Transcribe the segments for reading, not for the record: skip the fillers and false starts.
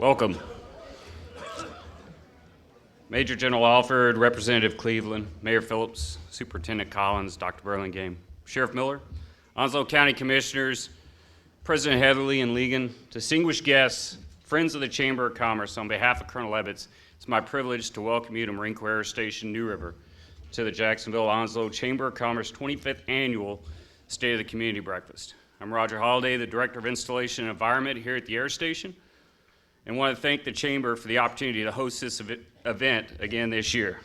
Welcome. Major General Alford, Representative Cleveland, Mayor Phillips, Superintendent Collins, Dr. Burlingame, Sheriff Miller, Onslow County Commissioners, President Heatherly and Legan, distinguished guests, friends of the Chamber of Commerce, on behalf of Colonel Ebbets, it's my privilege to welcome you to Marine Corps Air Station, New River, to the Jacksonville-Onslow Chamber of Commerce 25th Annual State of the Community Breakfast. I'm Roger Holliday, the Director of Installation and Environment here at the Air Station, and want to thank the Chamber for the opportunity to host this event again this year.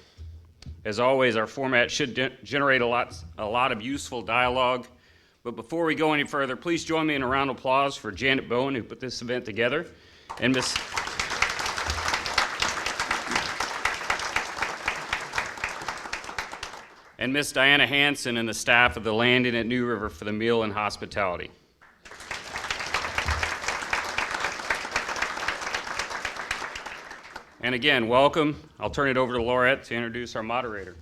As always, our format should generate a lot of useful dialogue, but before we go any further, please join me in a round of applause for Janet Bowen, who put this event together, and Miss Diana Hansen and the staff of the Landing at New River for the meal and hospitality. And again, welcome. I'll turn it over to Laurette to introduce our moderator.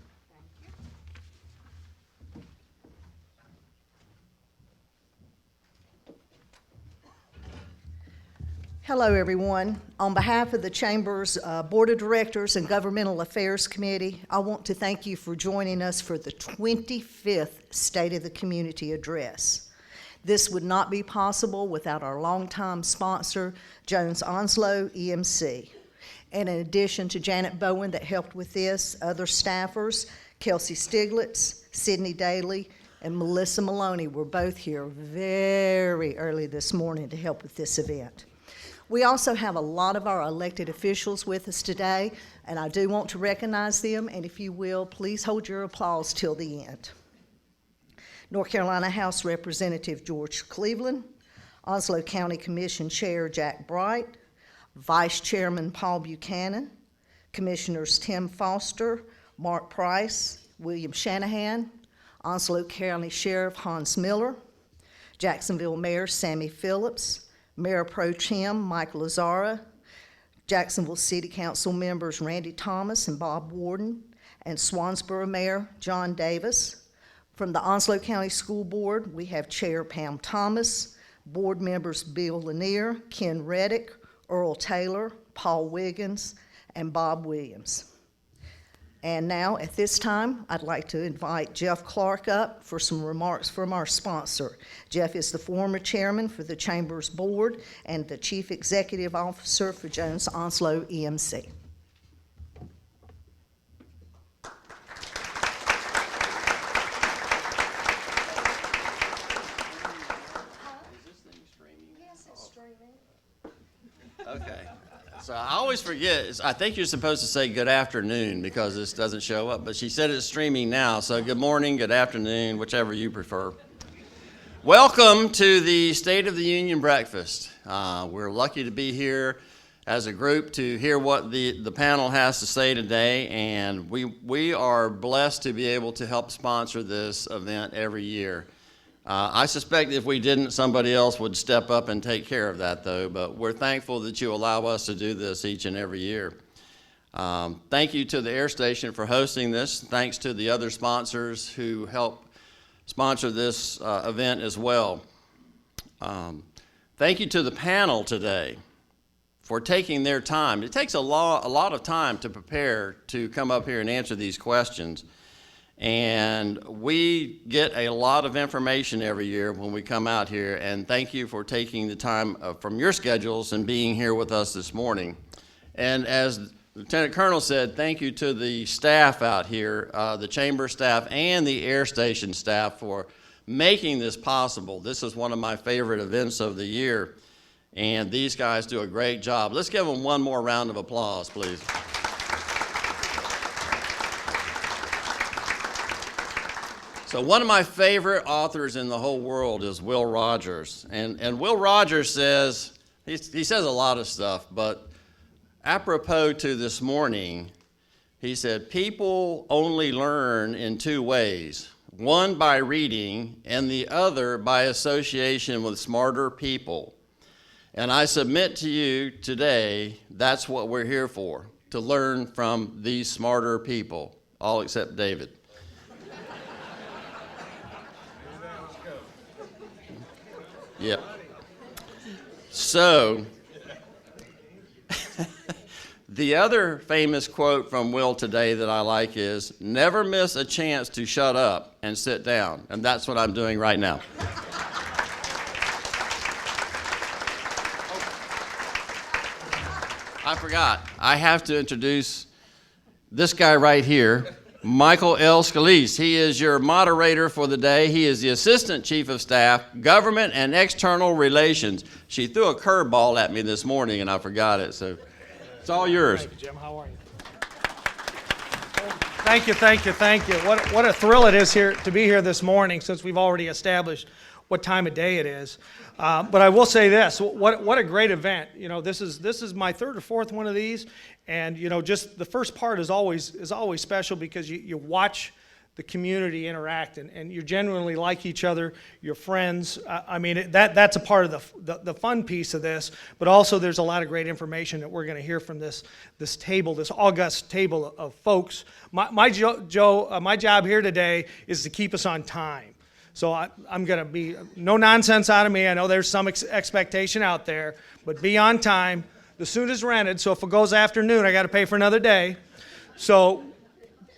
Hello, everyone. On behalf of the Chamber's Board of Directors and Governmental Affairs Committee, I want to thank you for joining us for the 25th State of the Community Address. This would not be possible without our longtime sponsor, Jones-Onslow EMC. And in addition to Janet Bowen that helped with this, other staffers, Kelsey Stiglitz, Sydney Daly, and Melissa Maloney were both here very early this morning to help with this event. We also have a lot of our elected officials with us today, and I do want to recognize them, and if you will, please hold your applause till the end. North Carolina House Representative George Cleveland, Onslow County Commission Chair Jack Bright, Vice Chairman Paul Buchanan, Commissioners Tim Foster, Mark Price, William Shanahan, Onslow County Sheriff Hans Miller, Jacksonville Mayor Sammy Phillips, Mayor Pro Tem Mike Lazzara, Jacksonville City Council members Randy Thomas and Bob Warden, and Swansboro Mayor John Davis. From the Onslow County School Board, we have Chair Pam Thomas, board members Bill Lanier, Ken Reddick, Earl Taylor, Paul Wiggins, and Bob Williams. And now, at this time, I'd like to invite Jeff Clark up for some remarks from our sponsor. Jeff is the former chairman for the Chamber's board and the chief executive officer for Jones-Onslow EMC. Okay, so I always forget, I think you're supposed to say good afternoon because this doesn't show up, but she said it's streaming now, so good morning, good afternoon, whichever you prefer. Welcome to the State of the Union Breakfast. We're lucky to be here as a group to hear what the panel has to say today, and we are blessed to be able to help sponsor this event every year. I suspect if we didn't, somebody else would step up and take care of that, though, but we're thankful that you allow us to do this each and every year. Thank you to the Air Station for hosting this. Thanks to the other sponsors who help sponsor this event as well. Thank you to the panel today for taking their time. It takes a lot of time to prepare to come up here and answer these questions. And we get a lot of information every year when we come out here, and thank you for taking the time from your schedules and being here with us this morning. And as Lieutenant Colonel said, thank you to the staff out here, the chamber staff and the air station staff for making this possible. This is one of my favorite events of the year, and these guys do a great job. Let's give them one more round of applause, please. So one of my favorite authors in the whole world is Will Rogers. And Will Rogers says, he says a lot of stuff, but apropos to this morning, he said, people only learn in two ways. One by reading, and the other by association with smarter people. And I submit to you today, that's what we're here for, to learn from these smarter people, all except David. Yep. So, The other famous quote from Will today that I like is, never miss a chance to shut up and sit down. And that's what I'm doing right now. I forgot. I have to introduce this guy right here, Michael L. Scalise. He is your moderator for the day. He is the Assistant Chief of Staff, Government and External Relations. She threw a curveball at me this morning, and I forgot it, so it's all yours. Thank you, Jim. How are you? Thank you, thank you, thank you. What a thrill it is here to be here this morning, since we've already established what time of day it is. But I will say this: what a great event! You know, this is my third or fourth one of these, and you know, just the first part is always special because you watch the community interact, and you genuinely like each other, you're friends. I mean, that's a part of the fun piece of this, but also there's a lot of great information that we're going to hear from this table, this august table of folks. My job here today is to keep us on time. So I'm going to be no nonsense out of me. I know there's some expectation out there, but be on time. The suit is rented, so if it goes afternoon, I got to pay for another day. So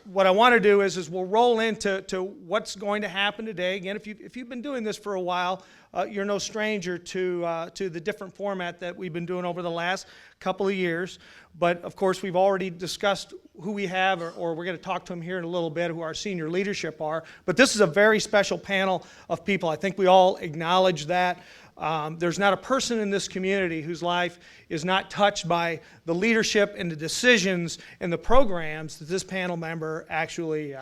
what I want to do is we'll roll into what's going to happen today. Again, if you've been doing this for a while, you're no stranger to the different format that we've been doing over the last couple of years. But of course, we've already discussed who we have, or we're going to talk to them here in a little bit, who our senior leadership are. But this is a very special panel of people. I think we all acknowledge that. There's not a person in this community whose life is not touched by the leadership and the decisions and the programs that this panel member actually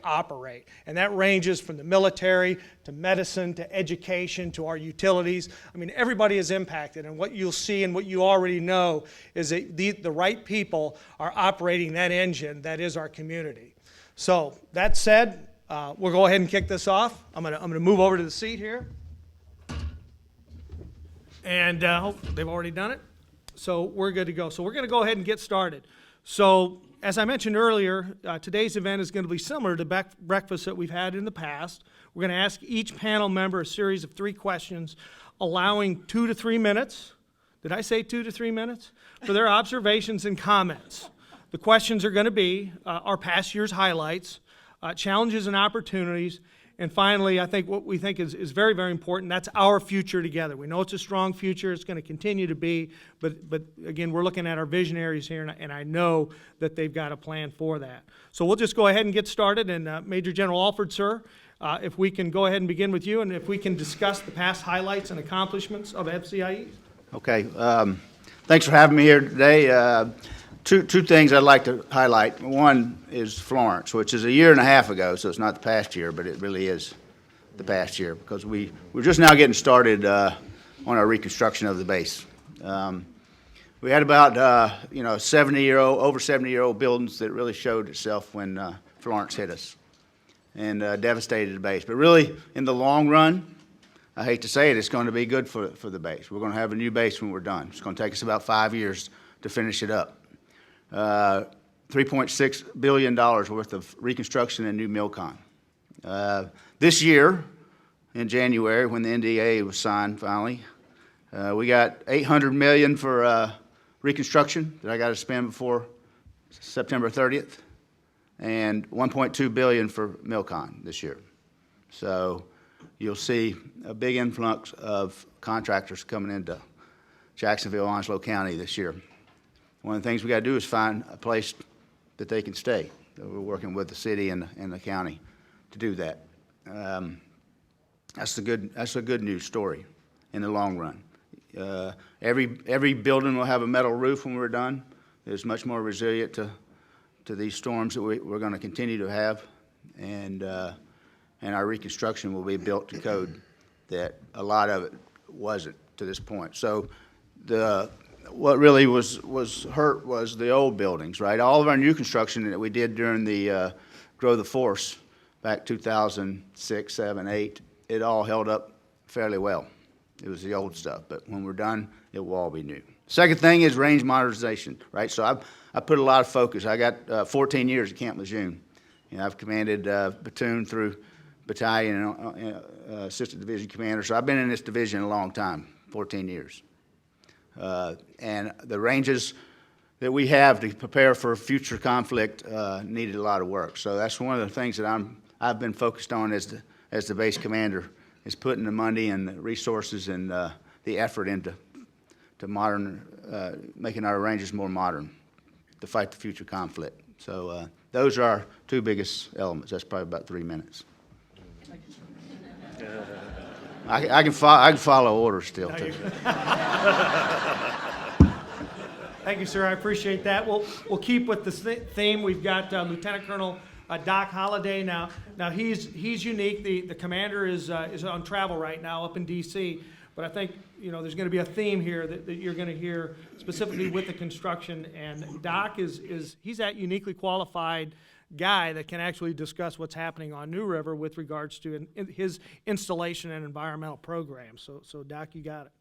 operate. And that ranges from the military to medicine to education to our utilities. I mean, everybody is impacted, and what you'll see and what you already know is that the right people are operating that engine that is our community. So that said, we'll go ahead and kick this off. I'm gonna move over to the seat here. And they've already done it, so we're good to go. So we're going to go ahead and get started. So as I mentioned earlier, today's event is going to be similar to breakfast that we've had in the past. We're going to ask each panel member a series of 3 questions, allowing 2 to 3 minutes. Did I say 2 to 3 minutes? For their observations and comments. The questions are going to be our past year's highlights, challenges and opportunities, and finally, I think what we think is very, very important, that's our future together. We know it's a strong future, it's going to continue to be, but again, we're looking at our visionaries here, and I know that they've got a plan for that. So we'll just go ahead and get started, and Major General Alford, sir, if we can go ahead and begin with you, and if we can discuss the past highlights and accomplishments of FCIE. Okay, thanks for having me here today. Two things I'd like to highlight. One is Florence, which is a year and a half ago, so it's not the past year, but it really is the past year because we're just now getting started on our reconstruction of the base. We had about over 70-year-old buildings that really showed itself when Florence hit us and devastated the base. But really, in the long run, I hate to say it, it's going to be good for the base. We're going to have a new base when we're done. It's going to take us about 5 years to finish it up. $3.6 billion worth of reconstruction and new MILCON. This year, in January, when the NDA was signed finally, we got $800 million for reconstruction that I got to spend before September 30th, and $1.2 billion for MILCON this year. So you'll see a big influx of contractors coming into Jacksonville-Onslow County this year. One of the things we got to do is find a place that they can stay. So we're working with the city and the county to do that. That's a good news story in the long run. Every building will have a metal roof when we're done. It's much more resilient to these storms that we're going to continue to have, and our reconstruction will be built to code that a lot of it wasn't to this point. So what really was hurt was the old buildings, right? All of our new construction that we did during the Grow the Force back 2006, 7, 8, it all held up fairly well. It was the old stuff, but when we're done, it will all be new. Second thing is range modernization, right? So I put a lot of focus. I got 14 years at Camp Lejeune. I've commanded platoon through battalion and assistant division commander, so I've been in this division a long time, 14 years. And the ranges that we have to prepare for future conflict needed a lot of work. So that's one of the things that I've been focused on as the base commander, is putting the money and the resources and the effort into making our Rangers more modern to fight the future conflict. So those are our two biggest elements. That's probably about 3 minutes. I can follow orders still too. Thank you, sir. I appreciate that. We'll keep with this theme. We've got Lieutenant Colonel Doc Holliday. Now he's unique. The commander is on travel right now up in D.C. But I think there's going to be a theme here that you're going to hear specifically with the construction. And Doc he's that uniquely qualified guy that can actually discuss what's happening on New River with regards to his installation and environmental programs. So Doc, you got it.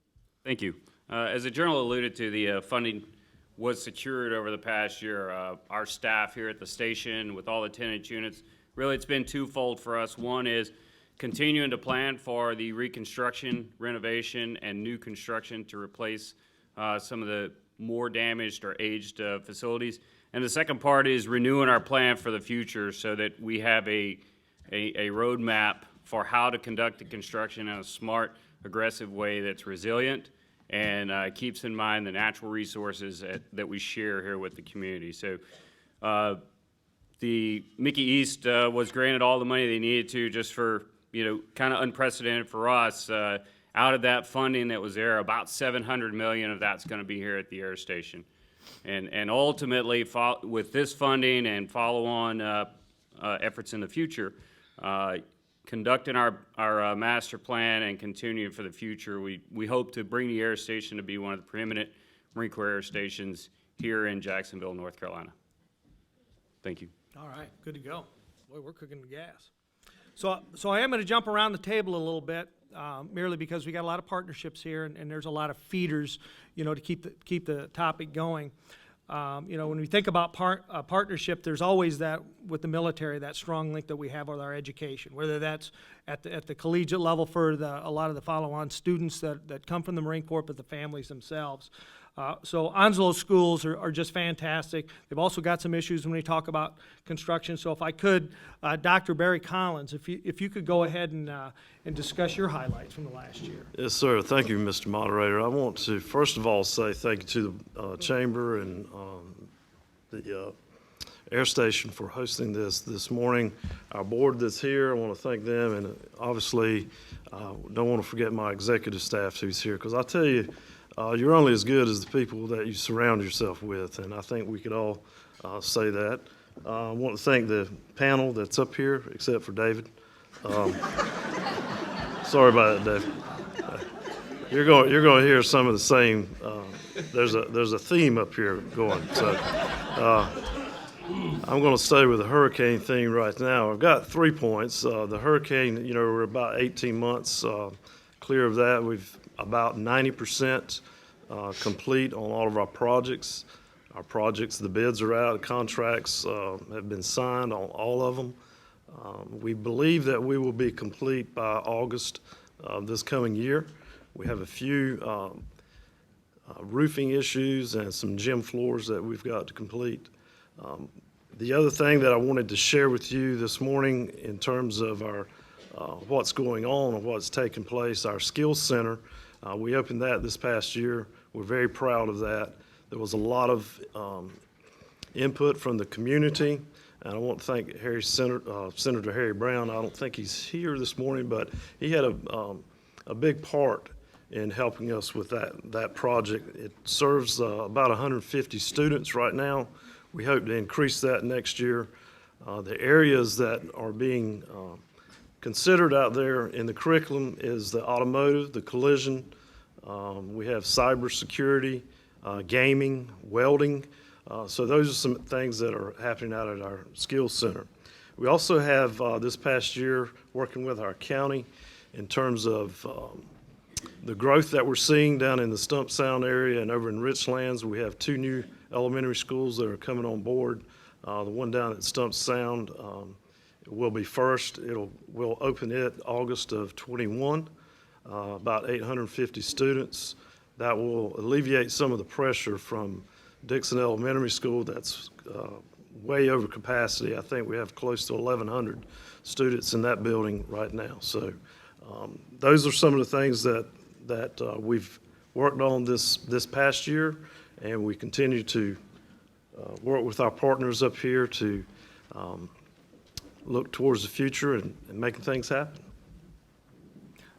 Thank you. As the Journal alluded to, the funding was secured over the past year. Our staff here at the station with all the tenant units, really it's been twofold for us. One is continuing to plan for the reconstruction, renovation, and new construction to replace some of the more damaged or aged facilities. And the second part is renewing our plan for the future so that we have a roadmap for how to conduct the construction in a smart, aggressive way that's resilient and keeps in mind the natural resources that we share here with the community. So the Mickey East was granted all the money they needed to, just for, kind of unprecedented for us. Out of that funding that was there, about $700 million of that's going to be here at the air station. And ultimately, with this funding and follow-on efforts in the future, conducting our master plan and continuing for the future, we hope to bring the air station to be one of the preeminent Marine Corps air stations here in Jacksonville, North Carolina. Thank you. All right, good to go. Boy, we're cooking the gas. So I am going to jump around the table a little bit, merely because we got a lot of partnerships here, and there's a lot of feeders, to keep the topic going. When we think about partnership, there's always that with the military, that strong link that we have with our education, whether that's at the collegiate level for a lot of the follow-on students that come from the Marine Corps, but the families themselves. So Onslow schools are just fantastic. They've also got some issues when we talk about construction. So if I could, Dr. Barry Collins, if you could go ahead and discuss your highlights from the last year. Yes, sir. Thank you, Mr. Moderator. I want to first of all say thank you to the Chamber and the air station for hosting this morning. Our board that's here, I want to thank them, and obviously don't want to forget my executive staff who's here, because I tell you, you're only as good as the people that you surround yourself with, and I think we could all say that. I want to thank the panel that's up here, except for David. Sorry about that, David. You're going to hear some of the same. There's a theme up here going. So I'm going to stay with the hurricane theme right now. I've got 3 points. The hurricane, we're about 18 months clear of that. We've about 90% complete on all of our projects. The bids are out, the contracts have been signed on all of them. We believe that we will be complete by August of this coming year. We have a few roofing issues and some gym floors that we've got to complete. The other thing that I wanted to share with you this morning in terms of our what's going on and what's taking place, our skills center, we opened that this past year. We're very proud of that. There was a lot of input from the community, and I want to thank Senator Harry Brown. I don't think he's here this morning, but he had a big part in helping us with that project. It serves about 150 students right now. We hope to increase that next year. The areas that are being considered out there in the curriculum is the automotive, the collision. We have cybersecurity, gaming, welding. So those are some things that are happening out at our skills center. We also have this past year working with our county in terms of the growth that we're seeing down in the Stump Sound area and over in Richlands. We have 2 new elementary schools that are coming on board. The one down at Stump Sound will be first. We'll open it August of 21. About 850 students. That will alleviate some of the pressure from Dixon Elementary School, that's way over capacity. I think we have close to 1,100 students in that building right now. So those are some of the things that we've worked on this past year, and we continue to work with our partners up here to look towards the future and making things happen.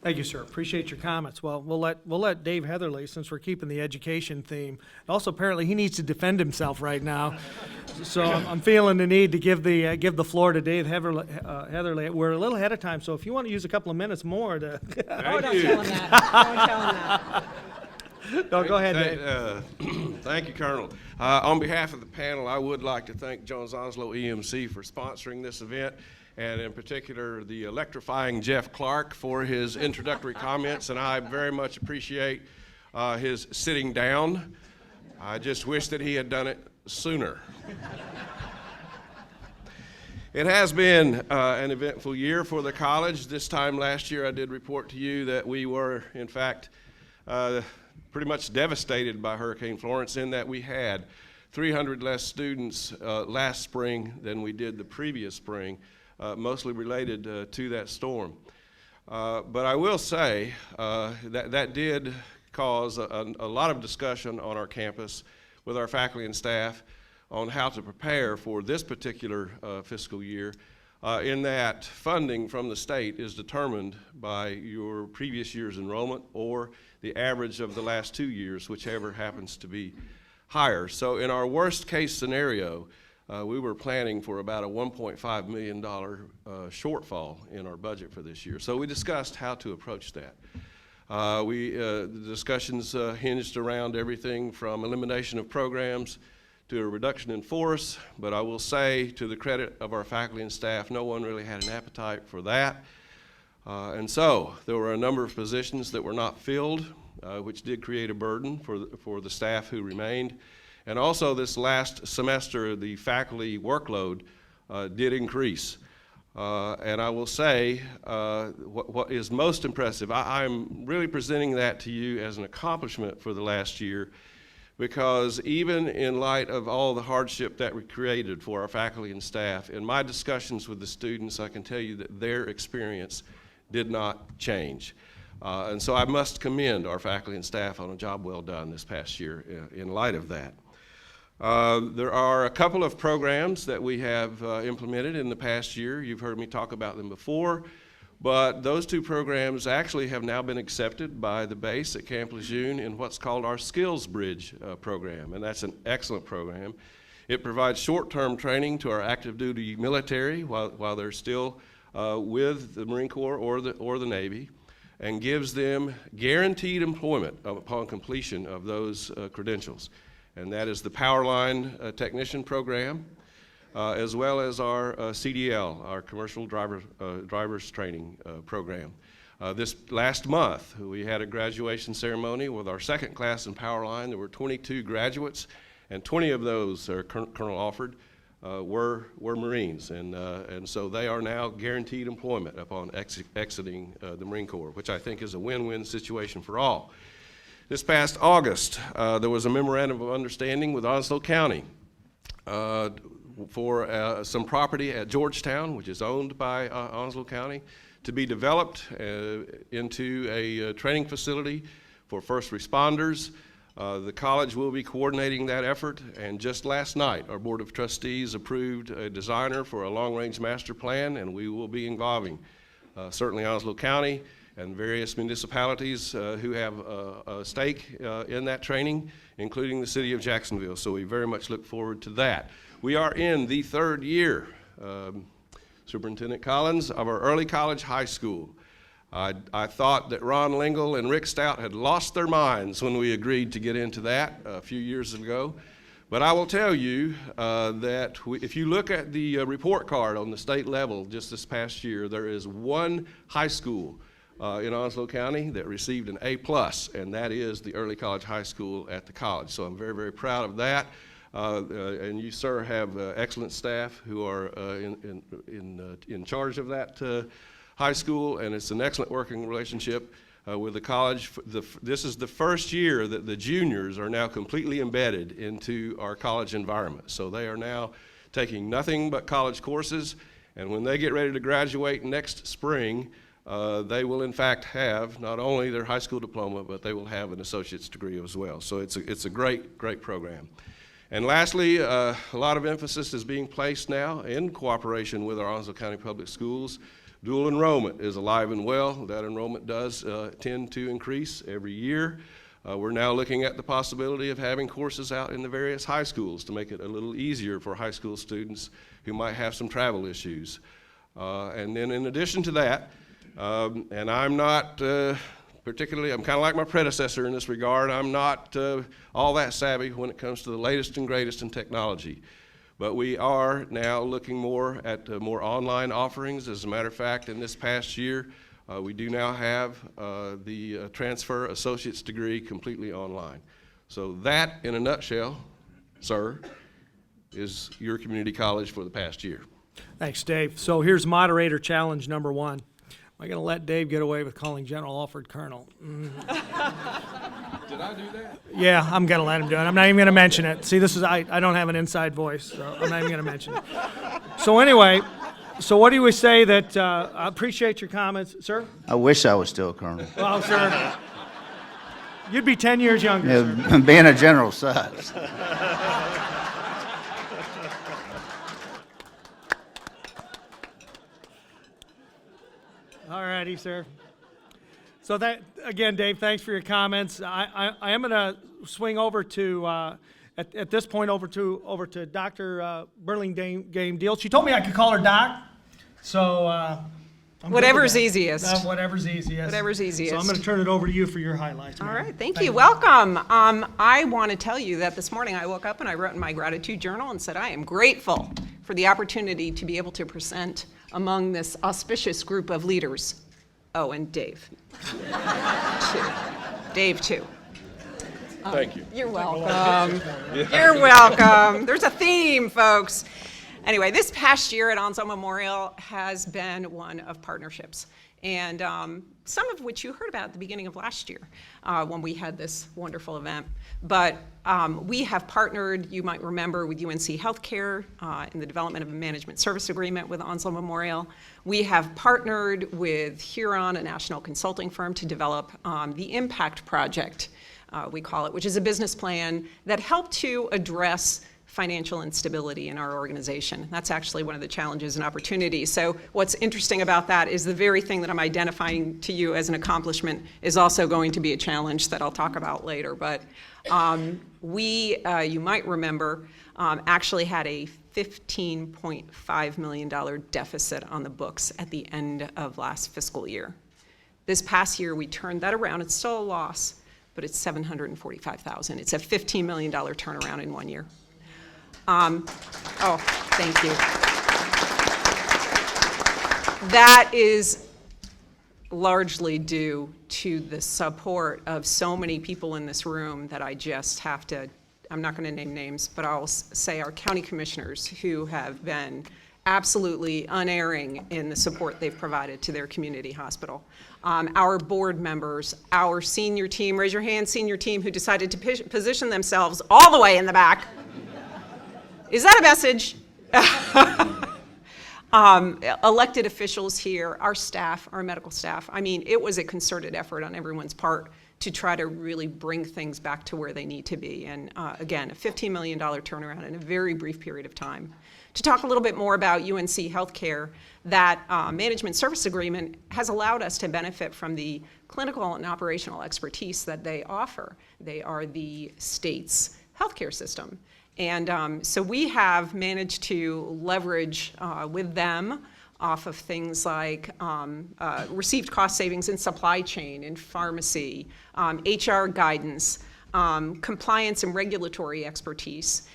Thank you, sir. Appreciate your comments. Well, we'll let Dave Heatherly, since we're keeping the education theme. Also, apparently, he needs to defend himself right now. So I'm feeling the need to give the floor to Dave Heatherly. We're a little ahead of time, so if you want to use a couple of minutes more to. Oh, don't tell him that. Don't tell him that. No, go ahead, Dave. Thank you, Colonel. On behalf of the panel, I would like to thank Jones-Onslow EMC for sponsoring this event, and in particular, the electrifying Jeff Clark for his introductory comments, and I very much appreciate his sitting down. I just wish that he had done it sooner. It has been an eventful year for the college. This time last year, I did report to you that we were, in fact, pretty much devastated by Hurricane Florence, in that we had 300 less students last spring than we did the previous spring, mostly related to that storm. But I will say that did cause a lot of discussion on our campus with our faculty and staff on how to prepare for this particular fiscal year, in that funding from the state is determined by your previous year's enrollment or the average of the last 2 years, whichever happens to be higher. So in our worst case scenario, we were planning for about a $1.5 million shortfall in our budget for this year. So we discussed how to approach that. The discussions hinged around everything from elimination of programs to a reduction in force, but I will say, to the credit of our faculty and staff, no one really had an appetite for that. And so there were a number of positions that were not filled, which did create a burden for the staff who remained. And also this last semester, the faculty workload did increase. And I will say what is most impressive, I'm really presenting that to you as an accomplishment for the last year, because even in light of all the hardship that we created for our faculty and staff, in my discussions with the students, I can tell you that their experience did not change. And so I must commend our faculty and staff on a job well done this past year in light of that. There are a couple of programs that we have implemented in the past year. You've heard me talk about them before, but those two programs actually have now been accepted by the base at Camp Lejeune in what's called our Skills Bridge program, and that's an excellent program. It provides short-term training to our active duty military while they're still with the Marine Corps or the Navy, and gives them guaranteed employment upon completion of those credentials. And that is the Powerline Technician Program, as well as our CDL, our Commercial Drivers Training Program. This last month, we had a graduation ceremony with our second class in Powerline. There were 22 graduates, and 20 of those, Colonel Alford, were Marines, and so they are now guaranteed employment upon exiting the Marine Corps, which I think is a win-win situation for all. This past August, there was a memorandum of understanding with Onslow County for some property at Georgetown, which is owned by Onslow County, to be developed into a training facility for first responders. The college will be coordinating that effort, and just last night, our Board of Trustees approved a designer for a long-range master plan, and we will be involving certainly Onslow County and various municipalities who have a stake in that training, including the city of Jacksonville. So we very much look forward to that. We are in the third year, Superintendent Collins, of our early college high school. I thought that Ron Lingle and Rick Stout had lost their minds when we agreed to get into that a few years ago. But I will tell you that if you look at the report card on the state level just this past year, there is one high school in Onslow County that received an A+, and that is the early college high school at the college. So I'm very, very proud of that. And you, sir, have excellent staff who are in charge of that high school, and it's an excellent working relationship. with the college. This is the first year that the juniors are now completely embedded into our college environment. So they are now taking nothing but college courses, and when they get ready to graduate next spring, they will in fact have not only their high school diploma, but they will have an associate's degree as well. So it's a great program. And lastly, a lot of emphasis is being placed now in cooperation with our Onslow County Public Schools. Dual enrollment is alive and well. That enrollment does tend to increase every year. We're now looking at the possibility of having courses out in the various high schools to make it a little easier for high school students who might have some travel issues. And then in addition to that, and I'm not particularly, I'm kind of like my predecessor in this regard, I'm not all that savvy when it comes to the latest and greatest in technology. But we are now looking more at more online offerings. As a matter of fact, in this past year, we do now have the transfer associate's degree completely online. So that, in a nutshell, sir, is your community college for the past year. Thanks, Dave. So here's moderator challenge number 1. Am I going to let Dave get away with calling General Alford Colonel? Did I do that? Yeah, I'm going to let him do it. I'm not even going to mention it. See, I don't have an inside voice, so I'm not even going to mention it. So anyway, so what do we say that, I appreciate your comments. Sir? I wish I was still a colonel. Well, sir, you'd be 10 years younger, sir. Yeah, being a general sucks. All righty, sir. So that, again, Dave, thanks for your comments. I am going to swing over to, at this point, over to Dr. Burlingame Deal. She told me I could call her Doc, so I'm good with Whatever's that. easiest. Whatever's easiest. Whatever's easiest. So I'm going to turn it over to you for your highlights. All ma'am. right, thank you. Welcome. I want to tell you that this morning I woke up and I wrote in my gratitude journal and said I am grateful for the opportunity to be able to present among this auspicious group of leaders. Oh, and Dave. Dave, too. Thank you. You're welcome. You're welcome. There's a theme, folks. Anyway, this past year at Onslow Memorial has been one of partnerships, and some of which you heard about at the beginning of last year when we had this wonderful event. But we have partnered, you might remember, with UNC Healthcare in the development of a management service agreement with Onslow Memorial. We have partnered with Huron, a national consulting firm, to develop the Impact Project, we call it, which is a business plan that helped to address financial instability in our organization. That's actually one of the challenges and opportunities. So what's interesting about that is the very thing that I'm identifying to you as an accomplishment is also going to be a challenge that I'll talk about later. But we, you might remember, actually had a $15.5 million deficit on the books at the end of last fiscal year. This past year, we turned that around. It's still a loss, but it's $745,000. It's a $15 million turnaround in 1 year. Oh, thank you. That is largely due to the support of so many people in this room that I just have to, I'm not going to name names, but I'll say our county commissioners who have been absolutely unerring in the support they've provided to their community hospital. Our board members, our senior team, raise your hand, senior team who decided to position themselves all the way in the back. Is that a message? Elected officials here, our staff, our medical staff. I mean, it was a concerted effort on everyone's part to try to really bring things back to where they need to be. And again, a $15 million turnaround in a very brief period of time. To talk a little bit more about UNC Healthcare, that management service agreement has allowed us to benefit from the clinical and operational expertise that they offer. They are the state's healthcare system. And so we have managed to leverage with them off of things like received cost savings in supply chain, in pharmacy, HR guidance, compliance and regulatory expertise.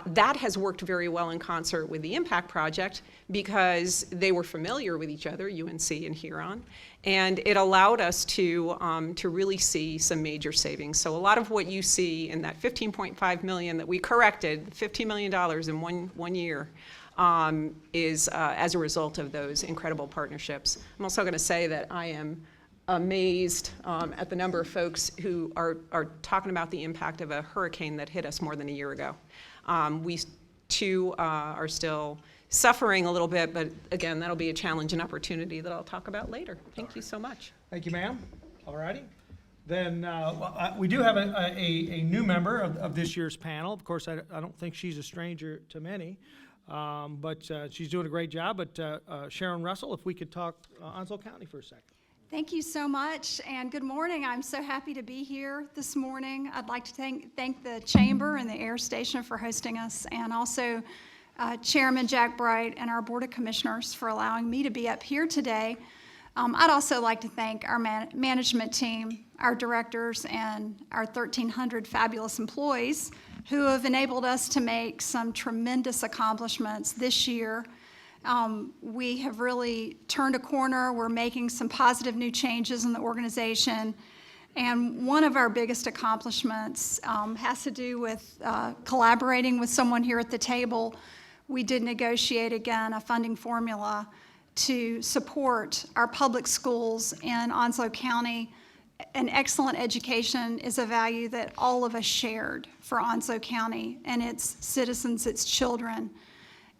That has worked very well in concert with the Impact Project because they were familiar with each other, UNC and Huron, and it allowed us to really see some major savings. So a lot of what you see in that $15.5 million that we corrected, $15 million in one year, is as a result of those incredible partnerships. I'm also going to say that I am amazed at the number of folks who are talking about the impact of a hurricane that hit us more than a year ago. We too are still suffering a little bit, but again, that'll be a challenge and opportunity that I'll talk about later. Thank you so much. Thank you, ma'am. All righty. Then we do have a new member of this year's panel. Of course, I don't think she's a stranger to many, but she's doing a great job. But Sharon Russell, if we could talk Onslow County for a second. Thank you so much, and good morning. I'm so happy to be here this morning. I'd like to thank the Chamber and the Air Station for hosting us, and also Chairman Jack Bright and our Board of Commissioners for allowing me to be up here today. I'd also like to thank our management team, our directors, and our 1,300 fabulous employees who have enabled us to make some tremendous accomplishments this year. We have really turned a corner. We're making some positive new changes in the organization. And one of our biggest accomplishments has to do with collaborating with someone here at the table. We did negotiate, again, a funding formula to support our public schools in Onslow County. An excellent education is a value that all of us shared for Onslow County and its citizens, its children.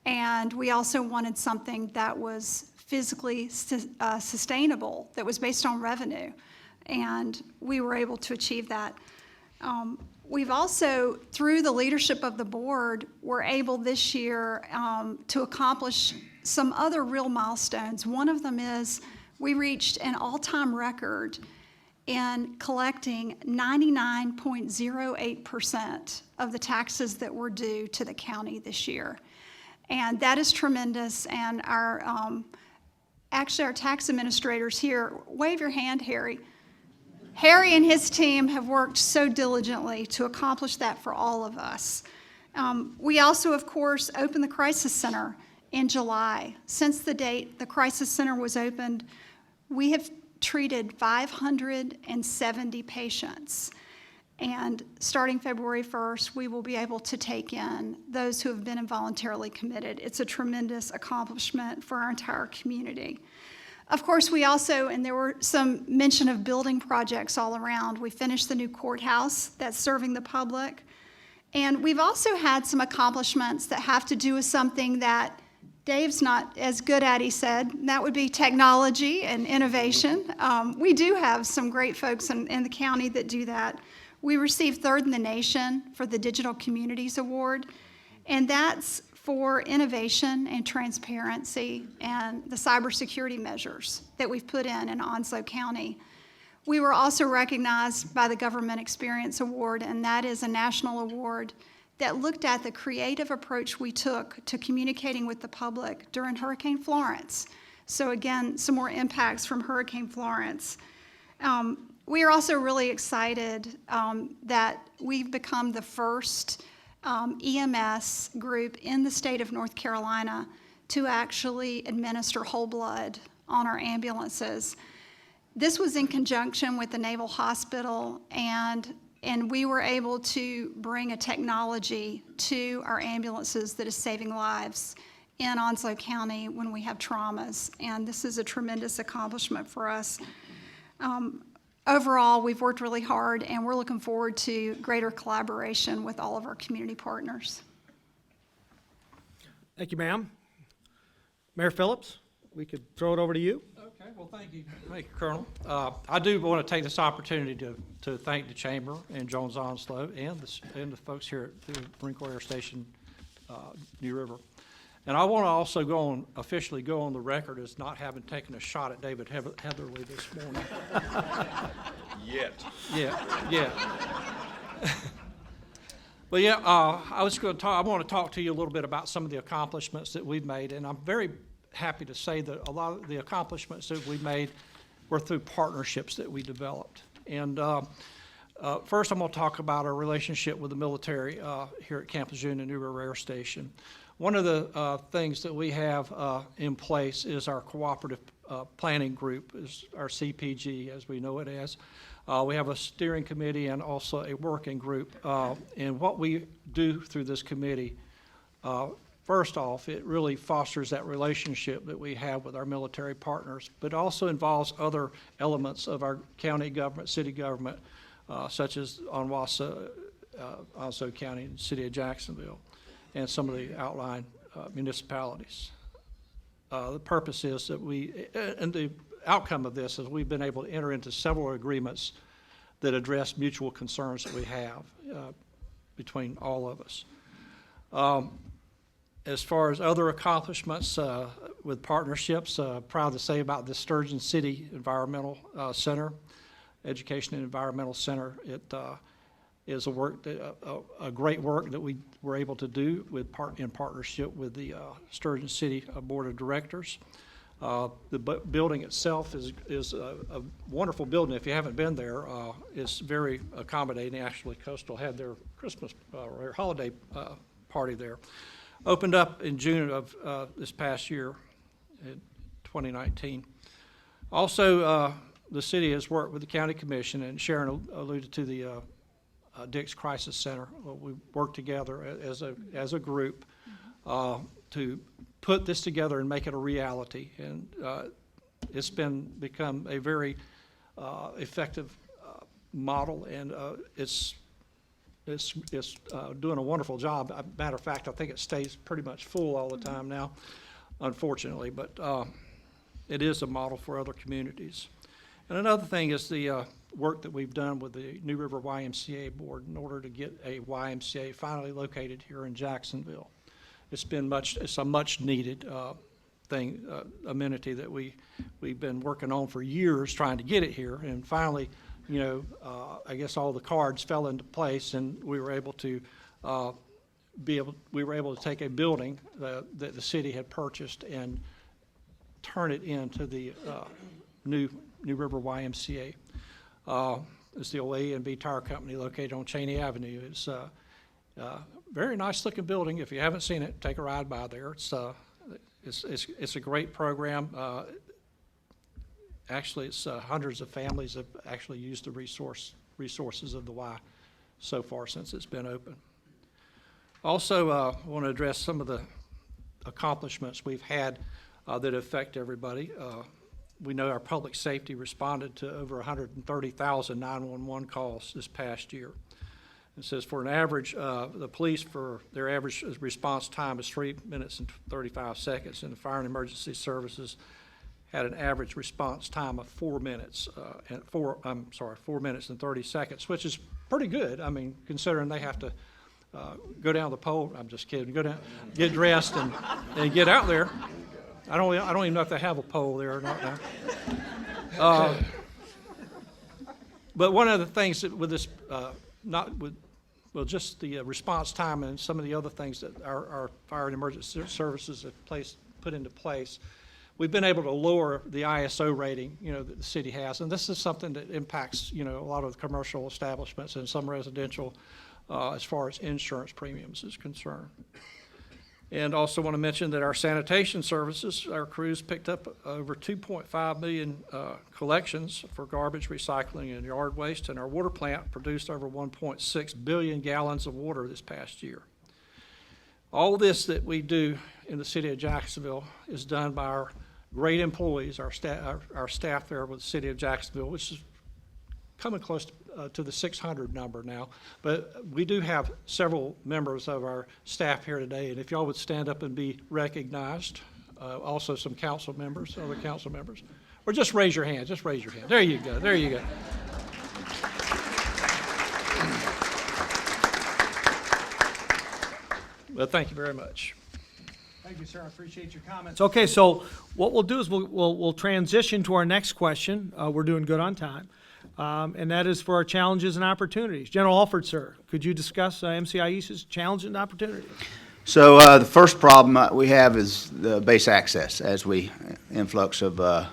And we also wanted something that was physically sustainable, that was based on revenue. And we were able to achieve that. We've also, through the leadership of the board, were able this year to accomplish some other real milestones. One of them is we reached an all-time record in collecting 99.08% of the taxes that were due to the county this year. And that is tremendous, and our tax administrators here, wave your hand, Harry. Harry and his team have worked so diligently to accomplish that for all of us. We also, of course, opened the Crisis Center in July. Since the date the Crisis Center was opened, we have treated 570 patients. And starting February 1st, we will be able to take in those who have been involuntarily committed. It's a tremendous accomplishment for our entire community. Of course, we also, and there were some mention of building projects all around. We finished the new courthouse that's serving the public. And we've also had some accomplishments that have to do with something that Dave's not as good at, he said. That would be technology and innovation. We do have some great folks in the county that do that. We received third in the nation for the Digital Communities Award, and that's for innovation and transparency and the cybersecurity measures that we've put in Onslow County. We were also recognized by the Government Experience Award, and that is a national award that looked at the creative approach we took to communicating with the public during Hurricane Florence. So again, some more impacts from Hurricane Florence. We are also really excited that we've become the first EMS group in the state of North Carolina to actually administer whole blood on our ambulances. This was in conjunction with the Naval Hospital, and we were able to bring a technology to our ambulances that is saving lives in Onslow County when we have traumas, and this is a tremendous accomplishment for us. Overall, we've worked really hard, and we're looking forward to greater collaboration with all of our community partners. Thank you, ma'am. Mayor Phillips, we could throw it over to you. Okay, well, thank you, Colonel. I do want to take this opportunity to thank the Chamber and Jones-Onslow and the folks here at the Marine Corps Air Station, New River. And I want to also officially go on the record as not having taken a shot at David Heatherly this morning. Yet. Yeah. But yeah, I want to talk to you a little bit about some of the accomplishments that we've made, and I'm very happy to say that a lot of the accomplishments that we made were through partnerships that we developed. And first, I'm going to talk about our relationship with the military here at Camp Lejeune and New River Air Station. One of the things that we have in place is our cooperative planning group, is our CPG, as we know it as. We have a steering committee and also a working group. And what we do through this committee, first off, it really fosters that relationship that we have with our military partners, but also involves other elements of our county government, city government, such as Onslow County and the city of Jacksonville, and some of the outlying municipalities. The purpose is that and the outcome of this is we've been able to enter into several agreements that address mutual concerns that we have between all of us. As far as other accomplishments with partnerships, proud to say about the Sturgeon City Environmental Center, Education and Environmental Center. It is a great work that we were able to do in partnership with the Sturgeon City Board of Directors. The building itself is a wonderful building. If you haven't been there, it's very accommodating. Actually, Coastal had their Christmas or holiday party there. Opened up in June of this past year, in 2019. Also, the city has worked with the county commission, and Sharon alluded to the Dix Crisis Center. We worked together as a group to put this together and make it a reality. And it's become a very effective model, and it's doing a wonderful job. Matter of fact, I think it stays pretty much full all the time now, unfortunately, but it is a model for other communities. And another thing is the work that we've done with the New River YMCA board in order to get a YMCA finally located here in Jacksonville. It's a much needed amenity that we've been working on for years trying to get it here, and finally, I guess all the cards fell into place, and we were able to take a building that the city had purchased and turn it into the New River YMCA. It's the old A&B Tire Company located on Cheney Avenue. It's a very nice looking building. If you haven't seen it, take a ride by there. It's a great program. Actually, it's hundreds of families have actually used the resources of the Y so far since it's been open. Also, I want to address some of the accomplishments we've had that affect everybody. We know our public safety responded to over 130,000 911 calls this past year. It says for an average, the police, for their average response time is 3 minutes and 35 seconds, and the fire and emergency services had an average response time of 4 minutes, 4 minutes and 30 seconds, which is pretty good. I mean, considering they have to go down the pole. I'm just kidding. Go down, get dressed, and get out there. I don't even know if they have a pole there or not now. But one of the things that with this, just the response time and some of the other things that our fire and emergency services have put into place, we've been able to lower the ISO rating, that the city has, and this is something that impacts, a lot of the commercial establishments and some residential, as far as insurance premiums is concerned. And also want to mention that our sanitation services, our crews picked up over 2.5 million collections for garbage, recycling, and yard waste, and our water plant produced over 1.6 billion gallons of water this past year. All this that we do in the city of Jacksonville is done by our great employees, our staff there with the city of Jacksonville, which is coming close to the 600 number now. But we do have several members of our staff here today, and if y'all would stand up and be recognized. Also some council members, other council members. Or just raise your hand, There you go, there you go. Well, thank you very much. Thank you, sir. I appreciate your comments. Okay, so what we'll do is we'll transition to our next question. We're doing good on time. And that is for our challenges and opportunities. General Alford, sir, could you discuss MCI East's challenges and opportunities? So the first problem we have is the base access as we influx of the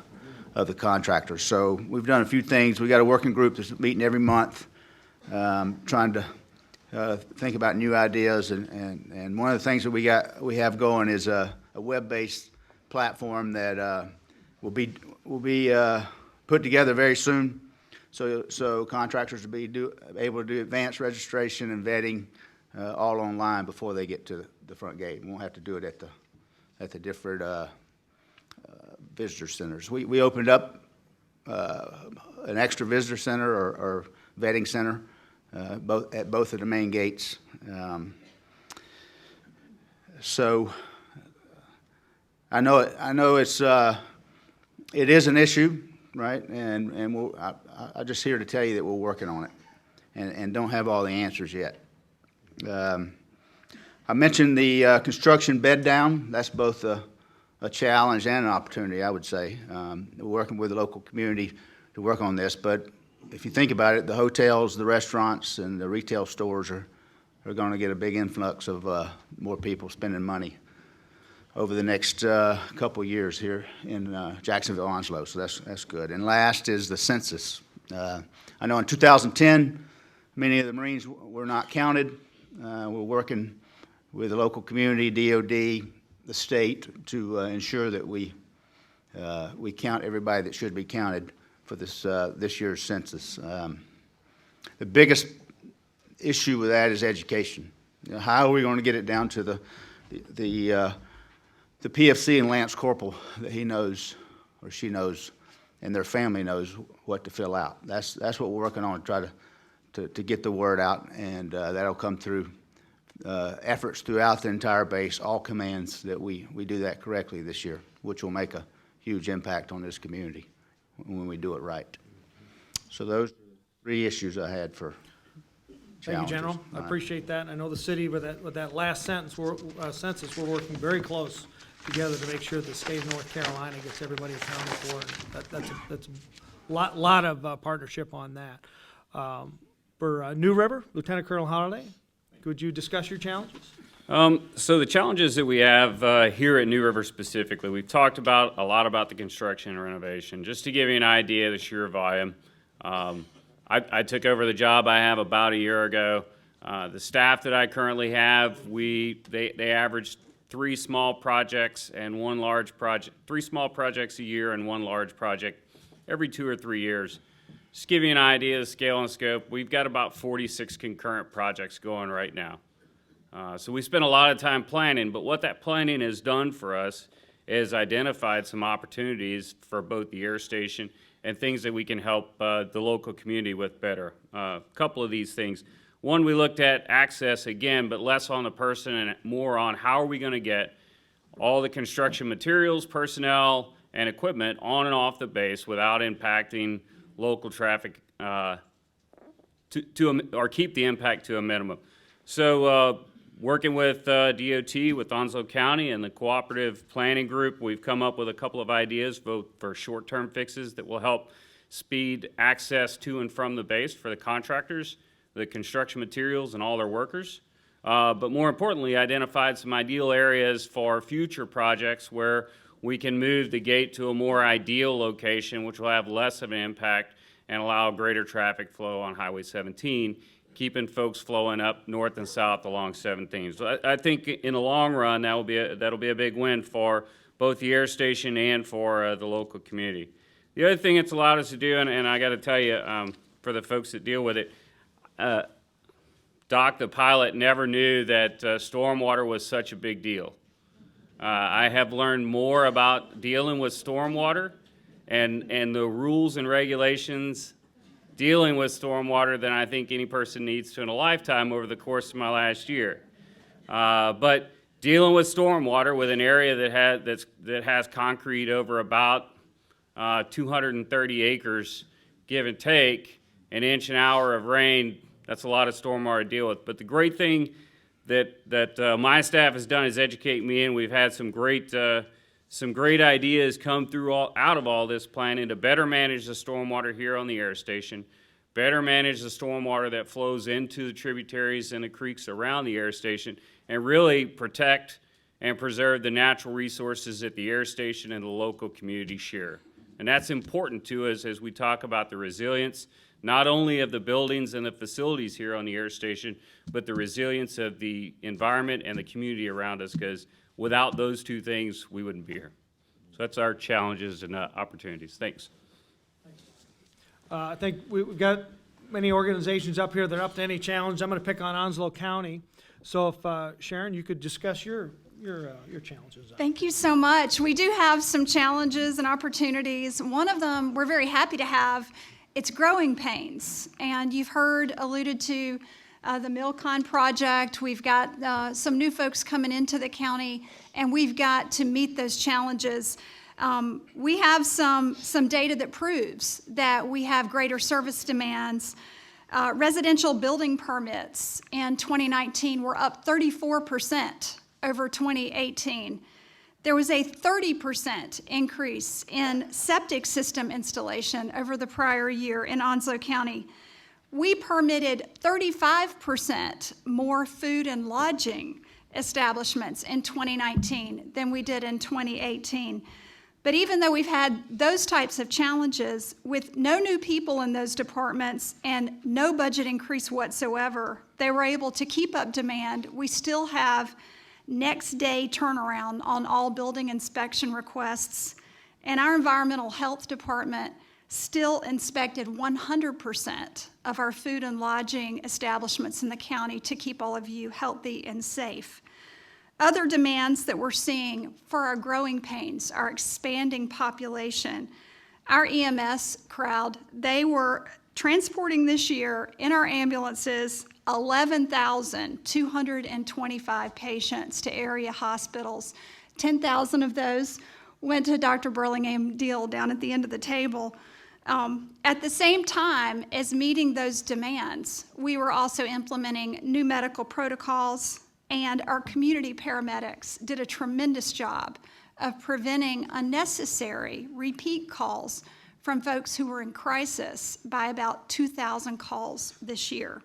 contractors. So we've done a few things. We got a working group that's meeting every month, trying to think about new ideas. And one of the things that we have going is a web-based platform that will be put together very soon. So contractors will be able to do advanced registration and vetting all online before they get to the front gate. We won't have to do it at the different visitor centers. We opened up an extra visitor center or vetting center at both of the main gates. So I know it is an issue, right? And I'm just here to tell you that we're working on it, and don't have all the answers yet. I mentioned the construction bed down. That's both a challenge and an opportunity, I would say. We're working with the local community to work on this, but if you think about it, the hotels, the restaurants, and the retail stores are going to get a big influx of more people spending money over the next couple of years here in Jacksonville-Onslow, so that's good. And last is the census. I know in 2010, many of the Marines were not counted. We're working with the local community, DOD, the state, to ensure that we count everybody that should be counted for this year's census. The biggest issue with that is education. How are we going to get it down to the PFC and Lance Corporal that he knows or she knows and their family knows what to fill out? That's what we're working on, to try to get the word out, and that'll come through efforts throughout the entire base, all commands, that we do that correctly this year, which will make a huge impact on this community when we do it right. So those are the three issues I had for Thank you, challenges. General. I appreciate that. I know the city, with that last census, we're working very close together to make sure the state of North Carolina gets everybody accounted for. And that's a lot of partnership on that. For New River, Lieutenant Colonel Holliday, could you discuss your challenges? So the challenges that we have here at New River specifically, we've talked a lot about the construction and renovation. Just to give you an idea of the sheer volume, I took over the job I have about a year ago. The staff that I currently have, they averaged 3 small projects and 1 large project, 3 small projects a year and 1 large project every 2 or 3 years. Just to give you an idea of the scale and scope, we've got about 46 concurrent projects going right now. So we spent a lot of time planning, but what that planning has done for us is identified some opportunities for both the air station and things that we can help the local community with better. A couple of these things. One, we looked at access again, but less on the person and more on how are we going to get all the construction materials, personnel, and equipment on and off the base without impacting local traffic or keep the impact to a minimum. So working with DOT, with Onslow County and the cooperative planning group, we've come up with a couple of ideas both for short-term fixes that will help speed access to and from the base for the contractors, the construction materials, and all their workers. But more importantly, identified some ideal areas for future projects where we can move the gate to a more ideal location, which will have less of an impact and allow greater traffic flow on Highway 17, keeping folks flowing up north and south along 17. So I think in the long run, that'll be a big win for both the air station and for the local community. The other thing it's allowed us to do, and I got to tell you, for the folks that deal with it, Doc, the pilot, never knew that stormwater was such a big deal. I have learned more about dealing with stormwater and the rules and regulations dealing with stormwater than I think any person needs to in a lifetime over the course of my last year. But dealing with stormwater with an area that has concrete over about 230 acres, give and take, an inch an hour of rain, that's a lot of stormwater to deal with. But the great thing that my staff has done is educate me, and we've had some great ideas come out of all this planning to better manage the stormwater here on the air station, better manage the stormwater that flows into the tributaries and the creeks around the air station, and really protect and preserve the natural resources that the air station and the local community share. And that's important to us as we talk about the resilience, not only of the buildings and the facilities here on the air station, but the resilience of the environment and the community around us, because without those two things, we wouldn't be here. So that's our challenges and opportunities. Thanks. I think we've got many organizations up here that are up to any challenge. I'm going to pick on Onslow County. So if, Sharon, you could discuss your challenges. Thank you so much. We do have some challenges and opportunities. One of them we're very happy to have. It's growing pains. And you've heard alluded to the MillCon project. We've got some new folks coming into the county, and we've got to meet those challenges. We have some data that proves that we have greater service demands. Residential building permits in 2019 were up 34% over 2018. There was a 30% increase in septic system installation over the prior year in Onslow County. We permitted 35% more food and lodging establishments in 2019 than we did in 2018. But even though we've had those types of challenges, with no new people in those departments and no budget increase whatsoever, they were able to keep up demand. We still have next day turnaround on all building inspection requests, and our environmental health department still inspected 100% of our food and lodging establishments in the county to keep all of you healthy and safe. Other demands that we're seeing for our growing pains, our expanding population, our EMS crowd, they were transporting this year in our ambulances 11,225 patients to area hospitals. 10,000 of those went to Dr. Burlingame Deal down at the end of the table. At the same time as meeting those demands, we were also implementing new medical protocols, and our community paramedics did a tremendous job of preventing unnecessary repeat calls from folks who were in crisis by about 2,000 calls this year.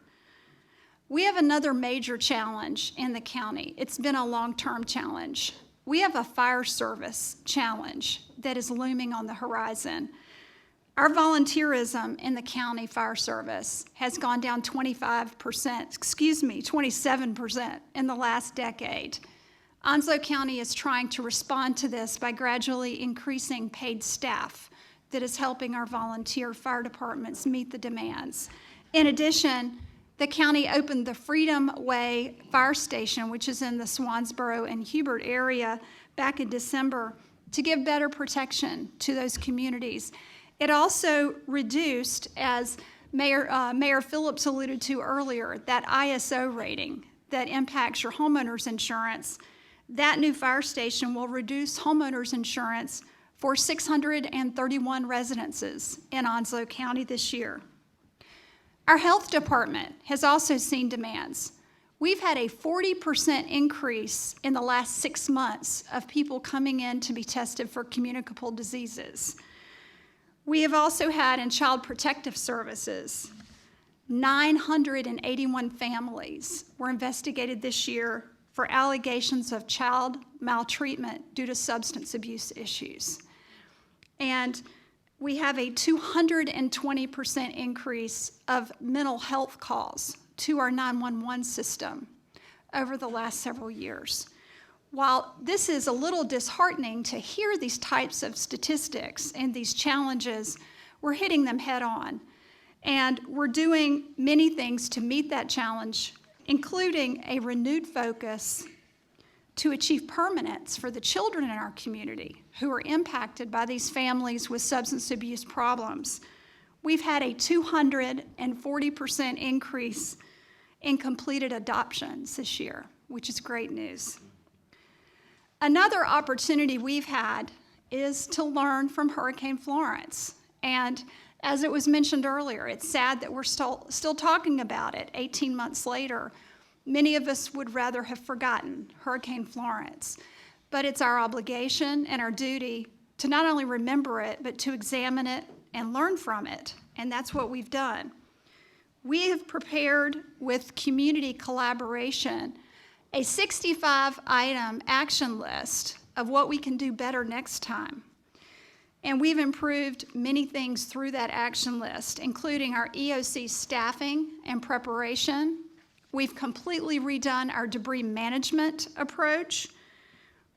We have another major challenge in the county. It's been a long-term challenge. We have a fire service challenge that is looming on the horizon. Our volunteerism in the county fire service has gone down 27% in the last decade. Onslow County is trying to respond to this by gradually increasing paid staff that is helping our volunteer fire departments meet the demands. In addition, the county opened the Freedom Way Fire Station, which is in the Swansboro and Hubert area, back in December to give better protection to those communities. It also reduced, as Mayor Phillips alluded to earlier, that ISO rating that impacts your homeowner's insurance. That new fire station will reduce homeowners insurance for 631 residences in Onslow County this year. Our health department has also seen demands. We've had a 40% increase in the last 6 months of people coming in to be tested for communicable diseases. We have also had in Child Protective Services, 981 families were investigated this year for allegations of child maltreatment due to substance abuse issues. And we have a 220% increase of mental health calls to our 911 system over the last several years. While this is a little disheartening to hear these types of statistics and these challenges, we're hitting them head on. And we're doing many things to meet that challenge, including a renewed focus to achieve permanence for the children in our community who are impacted by these families with substance abuse problems. We've had a 240% increase in completed adoptions this year, which is great news. Another opportunity we've had is to learn from Hurricane Florence. And as it was mentioned earlier, it's sad that we're still talking about it 18 months later. Many of us would rather have forgotten Hurricane Florence, but it's our obligation and our duty to not only remember it, but to examine it and learn from it, and that's what we've done. We have prepared with community collaboration a 65-item action list of what we can do better next time. And we've improved many things through that action list, including our EOC staffing and preparation. We've completely redone our debris management approach.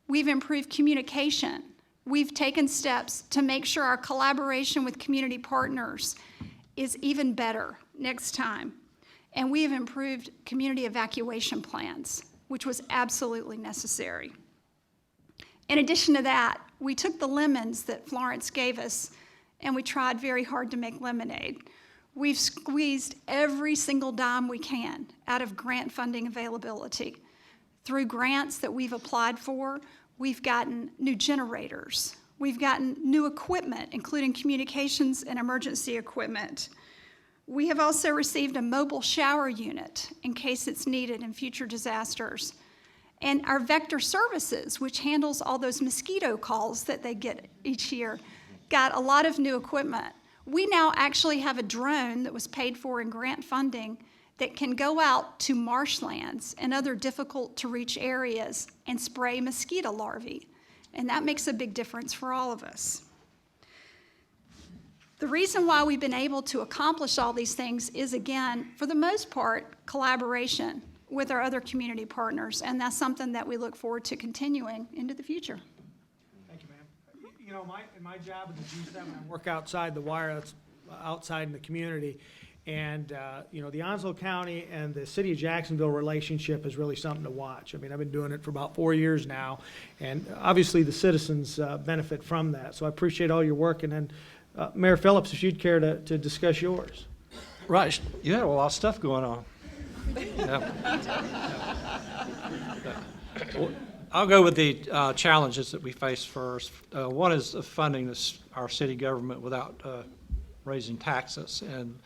We've improved communication. We've taken steps to make sure our collaboration with community partners is even better next time. And we have improved community evacuation plans, which was absolutely necessary. In addition to that, we took the lemons that Florence gave us and we tried very hard to make lemonade. We've squeezed every single dime we can out of grant funding availability. Through grants that we've applied for, we've gotten new generators. We've gotten new equipment, including communications and emergency equipment. We have also received a mobile shower unit in case it's needed in future disasters. And our vector services, which handles all those mosquito calls that they get each year, got a lot of new equipment. We now actually have a drone that was paid for in grant funding that can go out to marshlands and other difficult to reach areas and spray mosquito larvae. And that makes a big difference for all of us. The reason why we've been able to accomplish all these things is, again, for the most part, collaboration with our other community partners, and that's something that we look forward to continuing into the future. Thank you, ma'am. You know, my job at the G7, I work outside the wire, that's outside in the community. And, you know, the Onslow County and the City of Jacksonville relationship is really something to watch. I mean, I've been doing it for about 4 years now, and obviously the citizens benefit from that. So I appreciate all your work. And then, Mayor Phillips, if you'd care to discuss yours. Right, you have a lot of stuff going on. Yeah. Well, I'll go with the challenges that we face first. One is funding our city government without raising taxes, and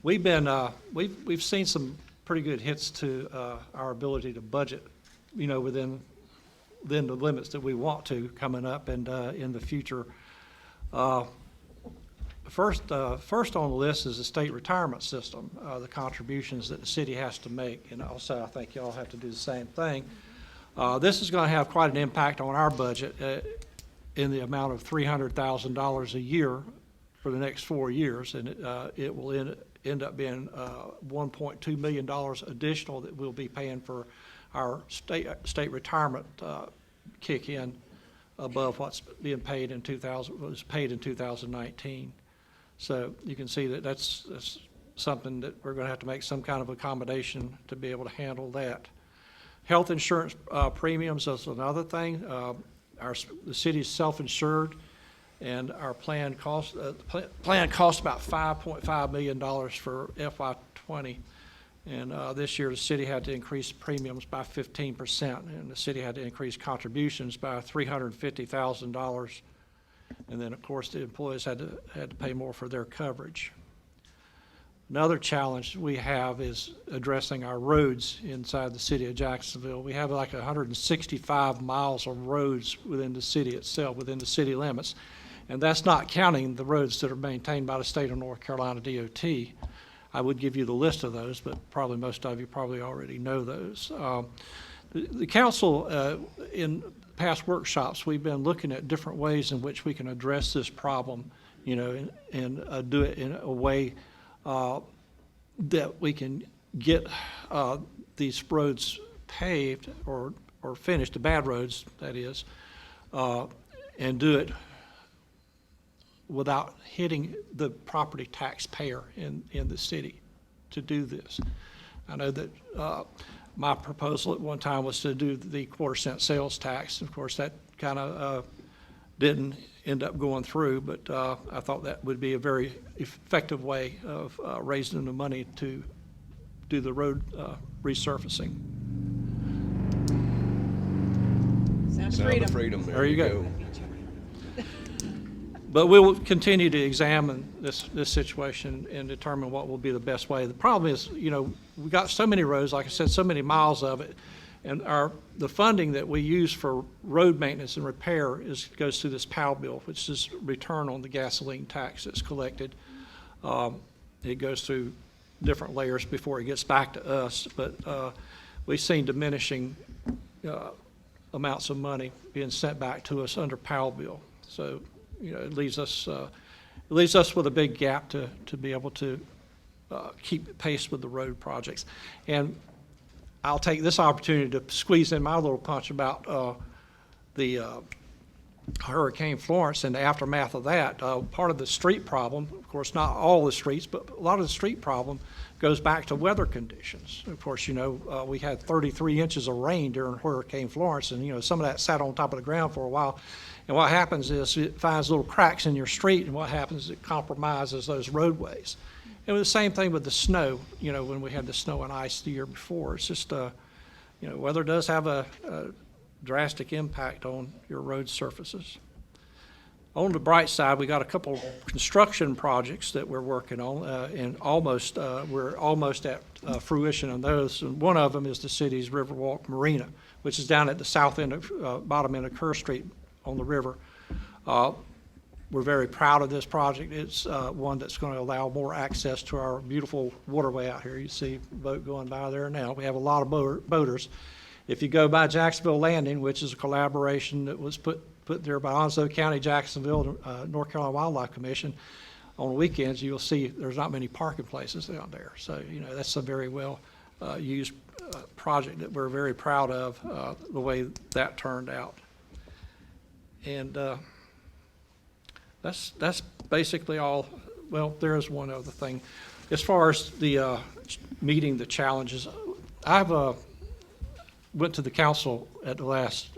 we've seen some pretty good hits to our ability to budget, you know, within the limits that we want to coming up and in the future. First on the list is the state retirement system, the contributions that the city has to make, and also I think y'all have to do the same thing. This is going to have quite an impact on our budget in the amount of $300,000 a year for the next 4 years, and it will end up being $1.2 million additional that we'll be paying for our state retirement kick in above what's being paid was paid in 2019. So you can see that that's something that we're going to have to make some kind of accommodation to be able to handle that. Health insurance premiums is another thing. The city's self-insured, and our plan costs about $5.5 million for FY20. And this year the city had to increase premiums by 15%, and the city had to increase contributions by $350,000. And then, of course, the employees had to pay more for their coverage. Another challenge we have is addressing our roads inside the city of Jacksonville. We have like 165 miles of roads within the city itself, within the city limits. And that's not counting the roads that are maintained by the state of North Carolina DOT. I would give you the list of those, but probably most of you probably already know those. The council, in past workshops, we've been looking at different ways in which we can address this problem, you know, and do it in a way that we can get these roads paved or finished, the bad roads, that is, and do it without hitting the property taxpayer in the city to do this. I know that my proposal at one time was to do the quarter-cent sales tax. Of course, that kind of didn't end up going through, but I thought that would be a very effective way of raising the money to do the road resurfacing. Sound of freedom. There you go. But we will continue to examine this situation and determine what will be the best way. The problem is, you know, we got so many roads, like I said, so many miles of it, and the funding that we use for road maintenance and repair goes through this POW bill, which is return on the gasoline tax that's collected. It goes through different layers before it gets back to us, but we've seen diminishing amounts of money being sent back to us under POW bill. So, you know, it leaves us with a big gap to be able to keep pace with the road projects. And I'll take this opportunity to squeeze in my little punch about the Hurricane Florence and the aftermath of that, part of the street problem, of course, not all the streets, but a lot of the street problem goes back to weather conditions. Of course, you know, we had 33 inches of rain during Hurricane Florence, and, you know, some of that sat on top of the ground for a while. And what happens is it finds little cracks in your street, and what happens is it compromises those roadways. It was the same thing with the snow, you know, when we had the snow and ice the year before. It's just, you know, weather does have a drastic impact on your road surfaces. On the bright side, we got a couple construction projects that we're working on, and we're almost at fruition on those. And one of them is the city's Riverwalk Marina, which is down at the south end of, bottom end of Kerr Street on the river. We're very proud of this project. It's one that's going to allow more access to our beautiful waterway out here. You see a boat going by there now. We have a lot of boaters. If you go by Jacksonville Landing, which is a collaboration that was put there by Onslow County, Jacksonville, North Carolina Wildlife Commission, on weekends you'll see there's not many parking places down there. So, you know, that's a very well used project that we're very proud of, the way that turned out. And that's basically all. Well, there is one other thing. As far as the meeting the challenges, I've went to the council at the last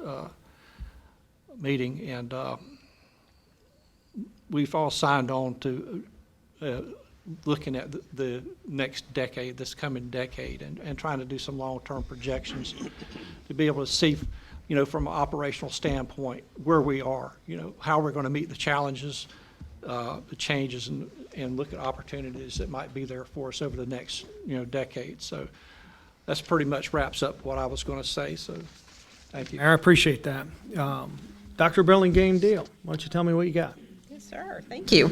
meeting, and we've all signed on to looking at the next decade, this coming decade, and trying to do some long-term projections to be able to see, you know, from an operational standpoint, where we are, you know, how we're going to meet the challenges, the changes, and look at opportunities that might be there for us over the next, you know, decade. So that's pretty much wraps up what I was going to say, so thank you. I appreciate that. Dr. Burlingame Deal, why don't you tell me what you got? Yes, sir. Thank you.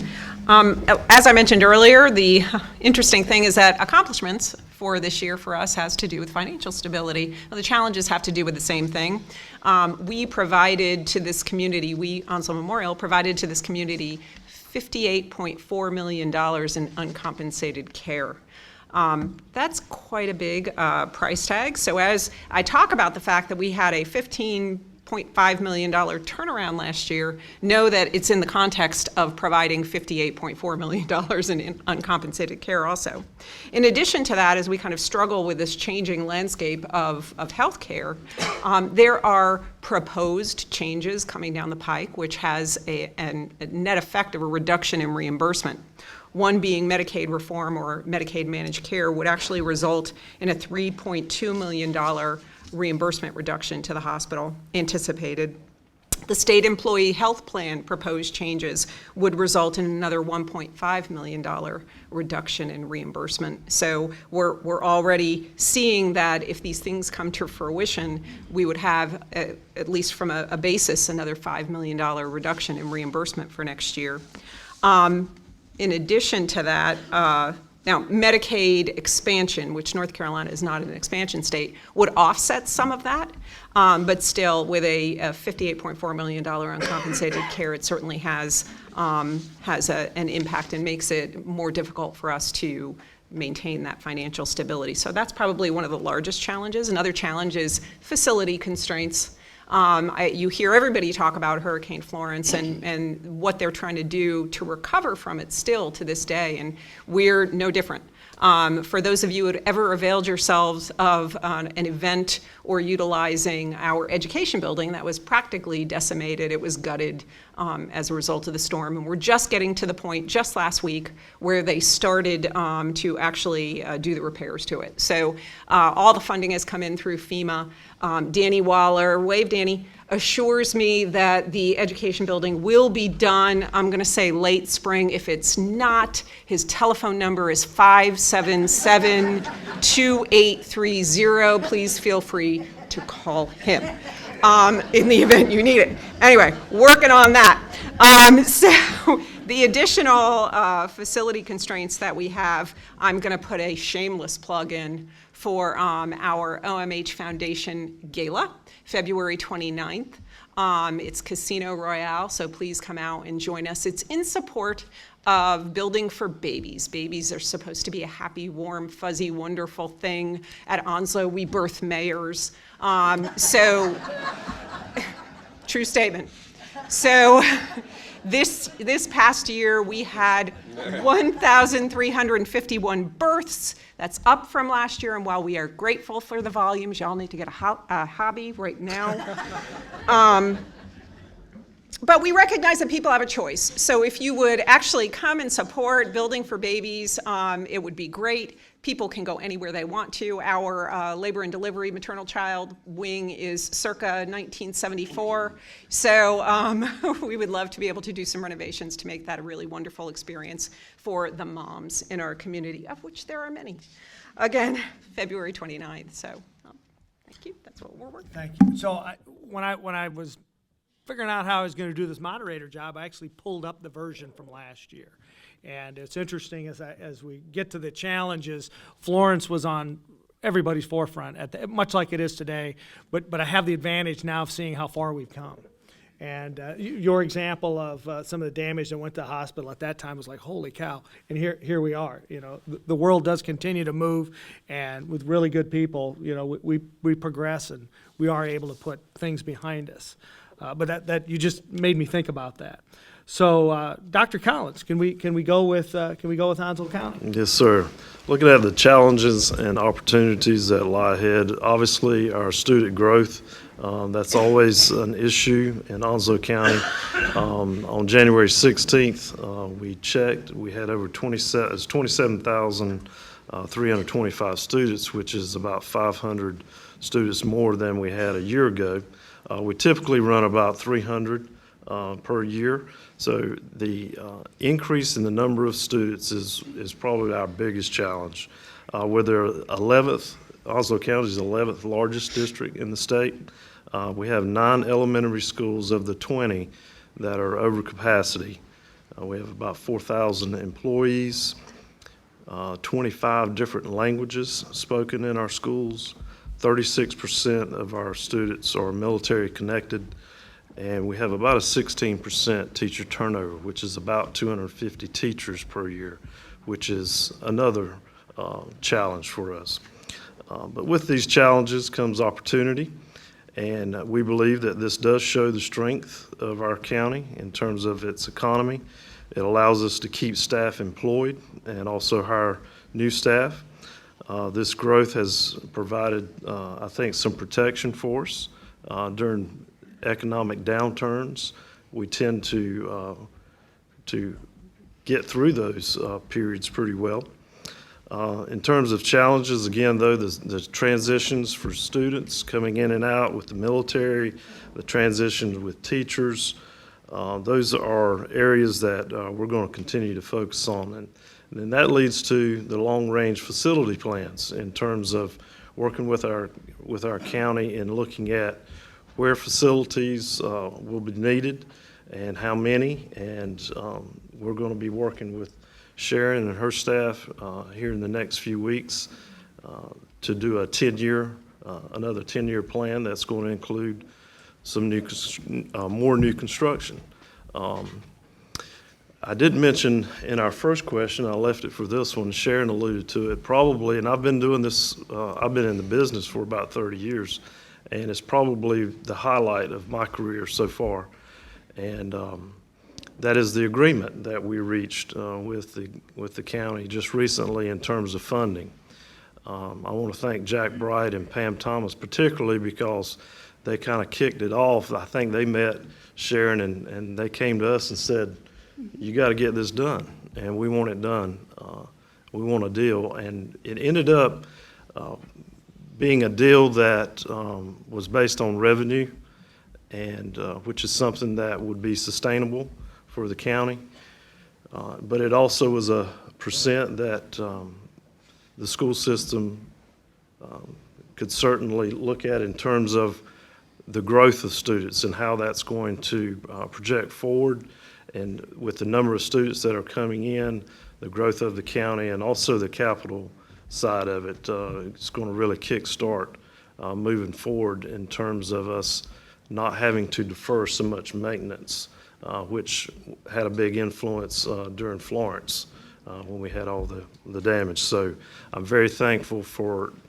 As I mentioned earlier, the interesting thing is that accomplishments for this year for us has to do with financial stability. Well, the challenges have to do with the same thing. We provided to this community, Onslow Memorial provided to this community $58.4 million in uncompensated care. That's quite a big price tag. So as I talk about the fact that we had a $15.5 million turnaround last year, know that it's in the context of providing $58.4 million in uncompensated care also. In addition to that, as we kind of struggle with this changing landscape of healthcare, there are proposed changes coming down the pike, which has a net effect of a reduction in reimbursement. One being Medicaid reform or Medicaid managed care would actually result in a $3.2 million reimbursement reduction to the hospital anticipated. The state employee health plan proposed changes would result in another $1.5 million reduction in reimbursement. So we're already seeing that if these things come to fruition, we would have, at least from a basis, another $5 million reduction in reimbursement for next year. In addition to that, now Medicaid expansion, which North Carolina is not an expansion state, would offset some of that, but still with a $58.4 million uncompensated care, it certainly has an impact and makes it more difficult for us to maintain that financial stability. So that's probably one of the largest challenges. Another challenge is facility constraints. You hear everybody talk about Hurricane Florence and what they're trying to do to recover from it still to this day, and we're no different. For those of you who had ever availed yourselves of an event or utilizing our education building that was practically decimated, it was gutted as a result of the storm, and we're just getting to the point just last week where they started to actually do the repairs to it. So all the funding has come in through FEMA. Danny Waller, wave Danny, assures me that the education building will be done, I'm going to say late spring. If it's not, his telephone number is 577-2830. Please feel free to call him in the event you need it. Anyway, working on that. So the additional facility constraints that we have, I'm going to put a shameless plug in for our OMH Foundation Gala, February 29th. It's Casino Royale, so please come out and join us. It's in support of Building for Babies. Babies are supposed to be a happy, warm, fuzzy, wonderful thing. At Onslow, we birth mayors. So, true statement. So this past year, we had 1,351 births. That's up from last year, and while we are grateful for the volumes, y'all need to get a hobby right now. But we recognize that people have a choice. So if you would actually come and support Building for Babies, it would be great. People can go anywhere they want to. Our labor and delivery maternal child wing is circa 1974. So we would love to be able to do some renovations to make that a really wonderful experience for the moms in our community, of which there are many. Again, February 29th. So thank you. That's what we're working on. Thank you. So when I was figuring out how I was going to do this moderator job, I actually pulled up the version from last year. And it's interesting as we get to the challenges, Florence was on everybody's forefront, much like it is today, but I have the advantage now of seeing how far we've come. And your example of some of the damage that went to the hospital at that time was like, holy cow, and here we are. You know, the world does continue to move, and with really good people, you know, we progress and we are able to put things behind us. But that you just made me think about that. So, Dr. Collins, can we go with Onslow County? Yes, sir. Looking at the challenges and opportunities that lie ahead, obviously our student growth, that's always an issue in Onslow County. On January 16th, we checked. We had over 27,325 students, which is about 500 students more than we had a year ago. We typically run about 300 per year. So the increase in the number of students is probably our biggest challenge. We're the 11th, Onslow County is the 11th largest district in the state. We have 9 elementary schools of the 20 that are over capacity. We have about 4,000 employees, 25 different languages spoken in our schools. 36% of our students are military connected, and we have about a 16% teacher turnover, which is about 250 teachers per year, which is another challenge for us. But with these challenges comes opportunity, and we believe that this does show the strength of our county in terms of its economy. It allows us to keep staff employed and also hire new staff. This growth has provided, I think, some protection for us during economic downturns. We tend to get through those periods pretty well. In terms of challenges, again, though, the transitions for students coming in and out with the military, the transitions with teachers, those are areas that we're going to continue to focus on. And then that leads to the long-range facility plans in terms of working with our county and looking at where facilities will be needed and how many. And we're going to be working with Sharon and her staff here in the next few weeks to do a another 10-year plan that's going to include some more new construction. I did mention in our first question, I left it for this one, Sharon alluded to it, probably, and I've been doing this, I've been in the business for about 30 years, and it's probably the highlight of my career so far. And that is the agreement that we reached with the county just recently in terms of funding. I want to thank Jack Bright and Pam Thomas particularly because they kind of kicked it off. I think they met Sharon and they came to us and said, you got to get this done, and we want it done. We want a deal, and it ended up being a deal that was based on revenue, and which is something that would be sustainable for the county. But it also was a percent that the school system could certainly look at in terms of the growth of students and how that's going to project forward. And with the number of students that are coming in, the growth of the county, and also the capital side of it, it's going to really kickstart moving forward in terms of us not having to defer so much maintenance, which had a big influence during Florence when we had all the damage. So I'm very thankful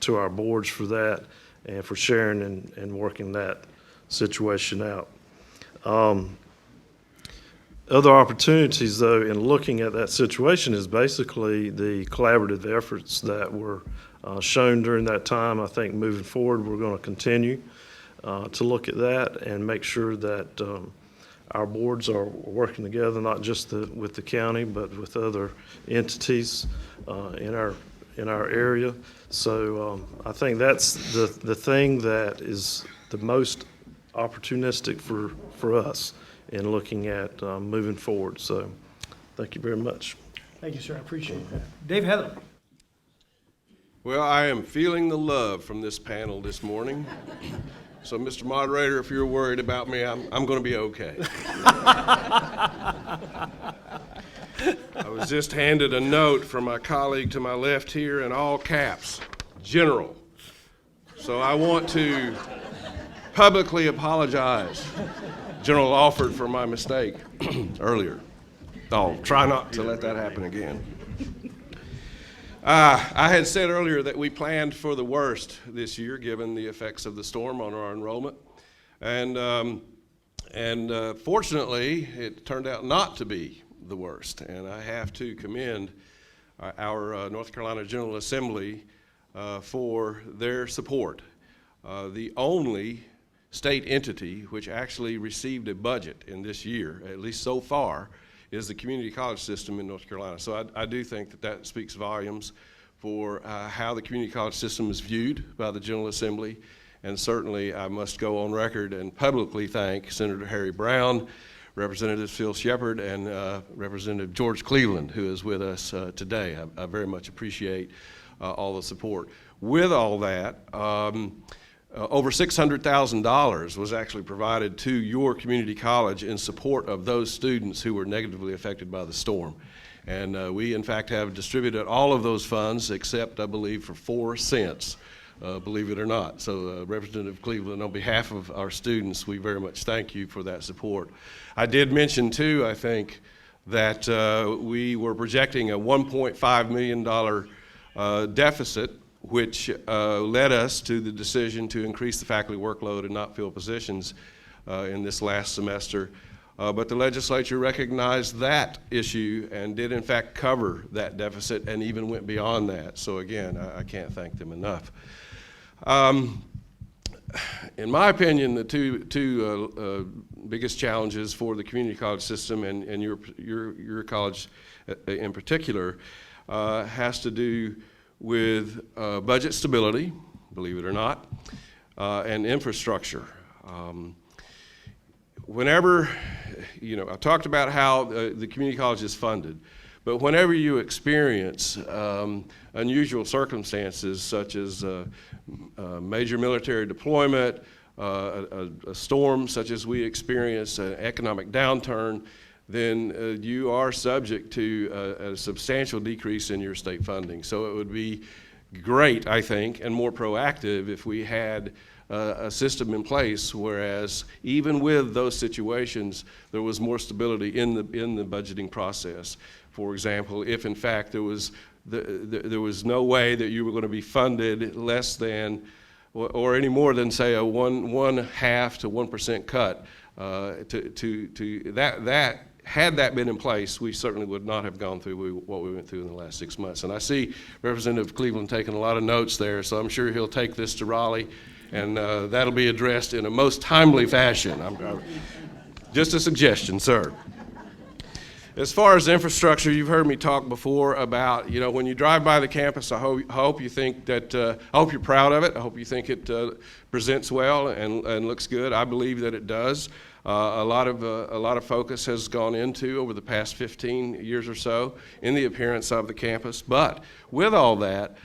to our boards for that and for sharing and working that situation out. Other opportunities, though, in looking at that situation is basically the collaborative efforts that were shown during that time. I think moving forward, we're going to continue to look at that and make sure that our boards are working together, not just with the county, but with other entities in our area. So I think that's the thing that is the most opportunistic for us in looking at moving forward. So thank you very much. Thank you, sir. I appreciate that. Dave Heather. Well, I am feeling the love from this panel this morning. So, Mr. Moderator, if you're worried about me, I'm going to be okay. I was just handed a note from my colleague to my left here in all caps, General. So I want to publicly apologize, General Alford, for my mistake earlier. I'll try not to let that happen again. I had said earlier that we planned for the worst this year, given the effects of the storm on our enrollment. And fortunately, it turned out not to be the worst. And I have to commend our North Carolina General Assembly for their support. The only state entity which actually received a budget in this year, at least so far, is the community college system in North Carolina. So I do think that speaks volumes for how the community college system is viewed by the General Assembly. And certainly I must go on record and publicly thank Senator Harry Brown, Representative Phil Shepard, and Representative George Cleveland, who is with us today. I very much appreciate all the support. With all that, over $600,000 was actually provided to your community college in support of those students who were negatively affected by the storm. And we, in fact, have distributed all of those funds except, I believe, for 4 cents, believe it or not. So Representative Cleveland, on behalf of our students, we very much thank you for that support. I did mention, too, I think, that we were projecting a $1.5 million deficit, which led us to the decision to increase the faculty workload and not fill positions in this last semester. But the legislature recognized that issue and did in fact cover that deficit and even went beyond that. So again, I can't thank them enough. In my opinion, the two biggest challenges for the community college system and your college in particular has to do with budget stability, believe it or not, and infrastructure. Whenever, I talked about how the community college is funded, but whenever you experience unusual circumstances such as major military deployment, a storm such as we experienced, an economic downturn, then you are subject to a substantial decrease in your state funding. So it would be great, I think, and more proactive if we had a system in place, whereas even with those situations, there was more stability in the budgeting process. For example, if in fact there was no way that you were going to be funded less than or any more than, say, a 1.5 to 1% cut, had that been in place, we certainly would not have gone through what we went through in the last 6 months. And I see Representative Cleveland taking a lot of notes there, so I'm sure he'll take this to Raleigh, and that'll be addressed in a most timely fashion. Just a suggestion, sir. As far as infrastructure, you've heard me talk before about, when you drive by the campus, I hope you think that, I hope you're proud of it. I hope you think it presents well and looks good. I believe that it does. A lot of focus has gone into over the past 15 years or so in the appearance of the campus. But with all that,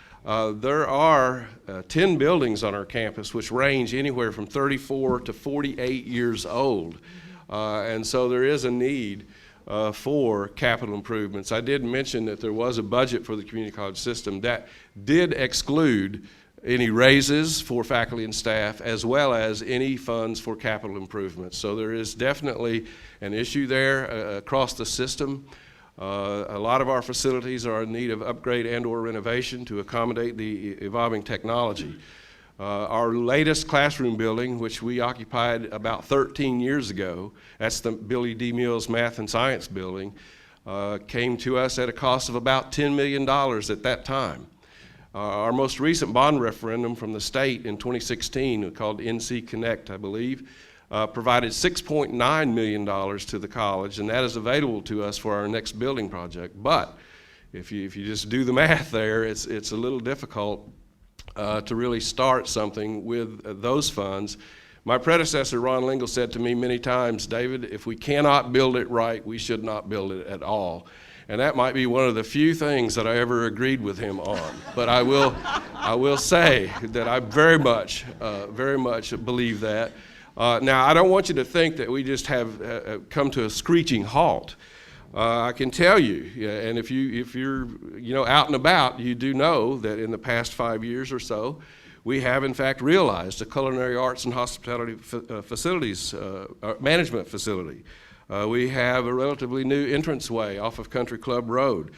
there are 10 buildings on our campus which range anywhere from 34 to 48 years old. And so there is a need for capital improvements. I did mention that there was a budget for the community college system that did exclude any raises for faculty and staff, as well as any funds for capital improvements. So there is definitely an issue there across the system. A lot of our facilities are in need of upgrade and or renovation to accommodate the evolving technology. Our latest classroom building, which we occupied about 13 years ago, that's the Billy D. Mills Math and Science Building, came to us at a cost of about $10 million at that time. Our most recent bond referendum from the state in 2016, called NC Connect, I believe, provided $6.9 million to the college, and that is available to us for our next building project. But if you just do the math there, it's a little difficult to really start something with those funds. My predecessor, Ron Lingle, said to me many times, David, if we cannot build it right, we should not build it at all. And that might be one of the few things that I ever agreed with him on. But I will say that I very much believe that. Now, I don't want you to think that we just have come to a screeching halt. I can tell you, and if you're out and about, you do know that in the past 5 years or so, we have in fact realized a culinary arts and hospitality facilities management facility. We have a relatively new entranceway off of Country Club Road.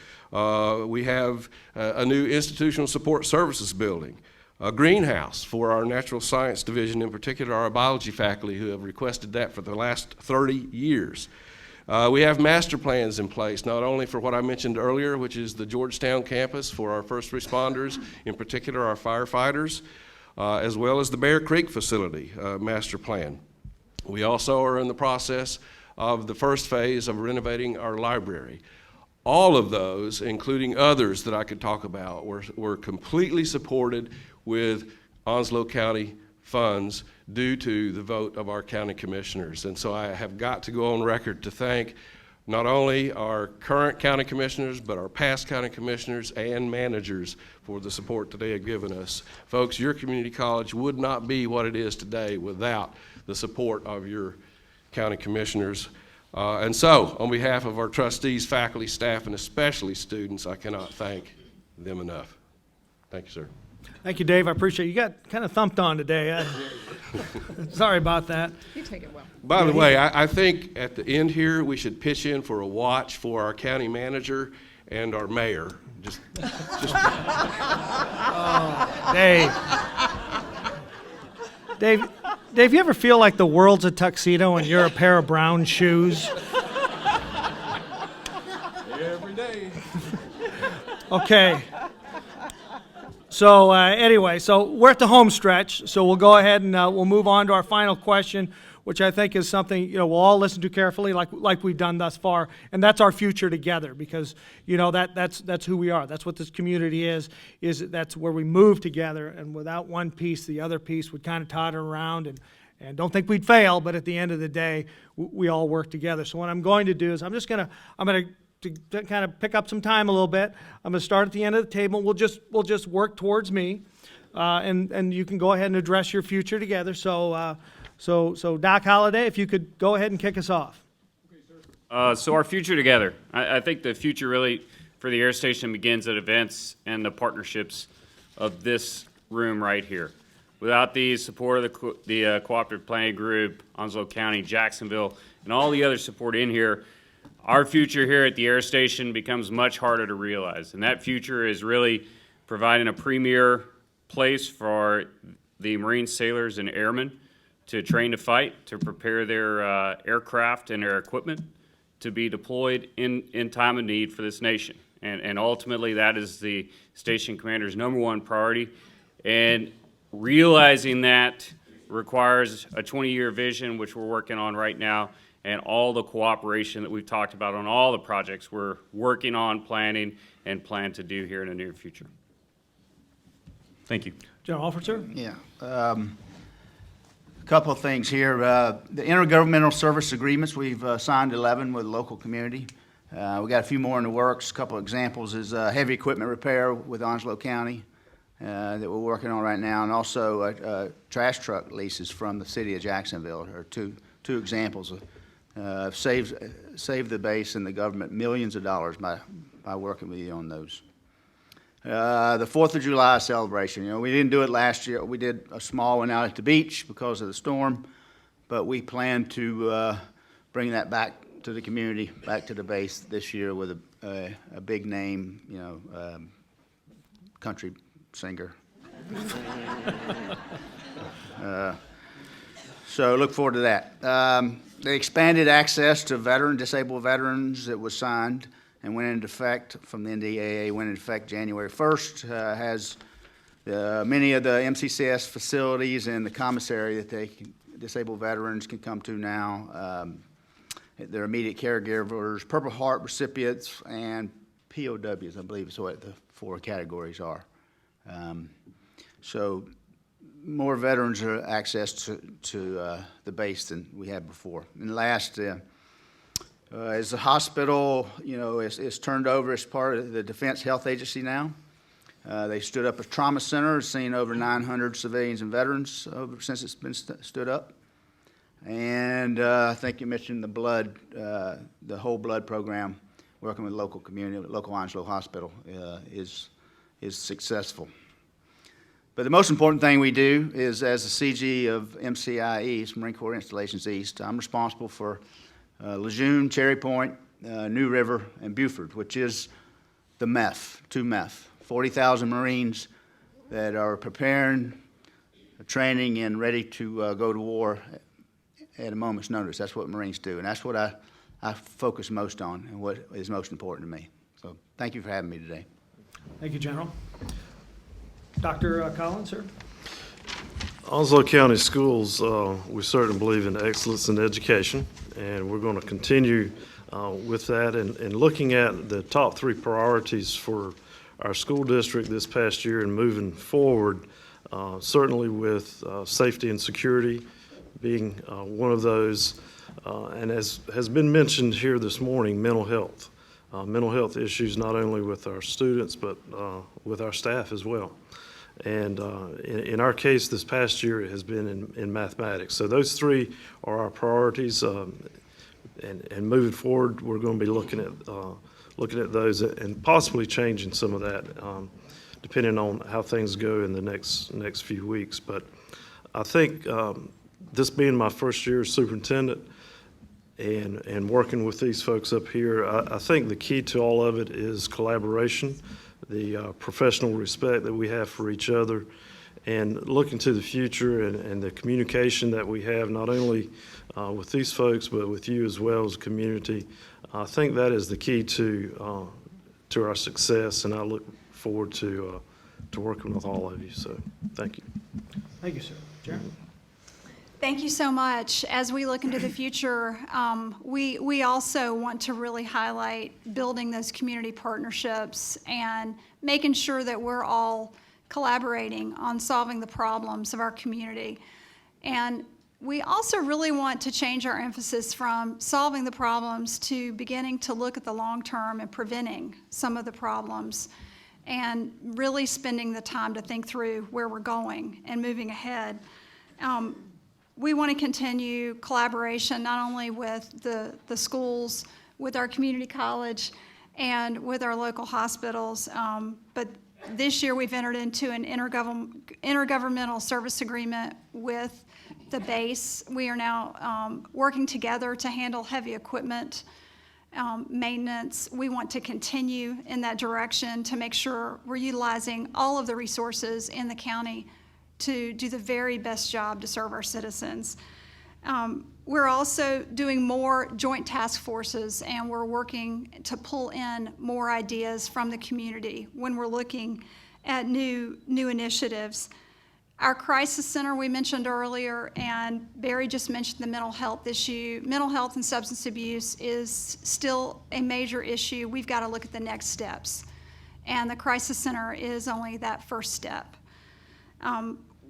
We have a new institutional support services building, a greenhouse for our natural science division, in particular our biology faculty who have requested that for the last 30 years. We have master plans in place, not only for what I mentioned earlier, which is the Georgetown campus for our first responders, in particular our firefighters, as well as the Bear Creek facility master plan. We also are in the process of the first phase of renovating our library. All of those, including others that I could talk about, were completely supported with Onslow County funds due to the vote of our county commissioners. And so I have got to go on record to thank not only our current county commissioners, but our past county commissioners and managers for the support that they have given us. Folks, your community college would not be what it is today without the support of your county commissioners. And so, on behalf of our trustees, faculty, staff, and especially students, I cannot thank them enough. Thank you, sir. Thank you, Dave. I appreciate it. You got kind of thumped on today. Sorry about that. You take it well. By the way, I think at the end here, we should pitch in for a watch for our county manager and our mayor. Just Dave, you ever feel like the world's a tuxedo and you're a pair of brown shoes? every day. Okay. So anyway, so we're at the home stretch, so we'll go ahead and we'll move on to our final question, which I think is something we'll all listen to carefully, like we've done thus far, and that's our future together, because that's who we are. That's what this community is that's where we move together, and without one piece, the other piece would kind of totter around, and don't think we'd fail, but at the end of the day, we all work together. So what I'm going to do is I'm going to kind of pick up some time a little bit. I'm going to start at the end of the table. We'll just work towards me, and you can go ahead and address your future together. So Doc Holliday, if you could go ahead and kick us off. So our future together. I think the future really for the air station begins at events and the partnerships of this room right here. Without the support of the Cooperative Planning Group, Onslow County, Jacksonville, and all the other support in here, our future here at the air station becomes much harder to realize. And that future is really providing a premier place for the Marine sailors and airmen to train to fight, to prepare their aircraft and their equipment to be deployed in time of need for this nation. And ultimately, that is the station commander's #1 priority. And realizing that requires a 20-year vision, which we're working on right now, and all the cooperation that we've talked about on all the projects we're working on, planning, and plan to do here in the near future. Thank you. General Officer? Yeah. A couple of things here. The intergovernmental service agreements, we've signed 11 with the local community. We got a few more in the works. A couple of examples is heavy equipment repair with Onslow County that we're working on right now, and also trash truck leases from the city of Jacksonville are two examples of saved the base and the government millions of dollars by working with you on those. The 4th of July celebration, we didn't do it last year. We did a small one out at the beach because of the storm, but we plan to bring that back to the community, back to the base this year with a big name, country singer. So look forward to that. The expanded access to disabled veterans that was signed and went into effect from the NDAA, went into effect January 1st, has many of the MCCS facilities and the commissary that disabled veterans can come to now. Their immediate caregivers, Purple Heart recipients, and POWs, I believe is what the 4 categories are. So more veterans are access to the base than we had before. And last, as the hospital, is turned over as part of the Defense Health Agency now. They stood up a trauma center, seen over 900 civilians and veterans since it's been stood up. And I think you mentioned the whole blood program, working with local community, local Onslow Hospital is successful. But the most important thing we do is, as the CG of MCI East, Marine Corps Installations East, I'm responsible for Lejeune, Cherry Point, New River, and Buford, which is the MEF, 2 MEF, 40,000 Marines that are preparing, training, and ready to go to war at a moment's notice. That's what Marines do, and that's what I focus most on and what is most important to me. So thank you for having me today. Thank you, General. Dr. Collins, sir? Onslow County Schools, we certainly believe in excellence in education, and we're going to continue with that and looking at the top 3 priorities for our school district this past year and moving forward, certainly with safety and security being one of those, and as has been mentioned here this morning, mental health. Mental health issues not only with our students but with our staff as well. And in our case, this past year, it has been in mathematics. So those 3 are our priorities. And moving forward, we're going to be looking at those and possibly changing some of that, depending on how things go in the next few weeks. But I think this being my first year as superintendent and working with these folks up here, I think the key to all of it is collaboration, the professional respect that we have for each other, and looking to the future and the communication that we have, not only with these folks, but with you as well as a community. I think that is the key to our success, and I look forward to working with all of you. So thank you. Thank you, sir. Sharon? Thank you so much. As we look into the future, we also want to really highlight building those community partnerships and making sure that we're all collaborating on solving the problems of our community. And we also really want to change our emphasis from solving the problems to beginning to look at the long term and preventing some of the problems and really spending the time to think through where we're going and moving ahead. We want to continue collaboration not only with the schools, with our community college, and with our local hospitals, but this year we've entered into an intergovernmental service agreement with the base. We are now working together to handle heavy equipment maintenance. We want to continue in that direction to make sure we're utilizing all of the resources in the county to do the very best job to serve our citizens. We're also doing more joint task forces, and we're working to pull in more ideas from the community when we're looking at new initiatives. Our crisis center we mentioned earlier, and Barry just mentioned the mental health issue. Mental health and substance abuse is still a major issue. We've got to look at the next steps, and the crisis center is only that first step.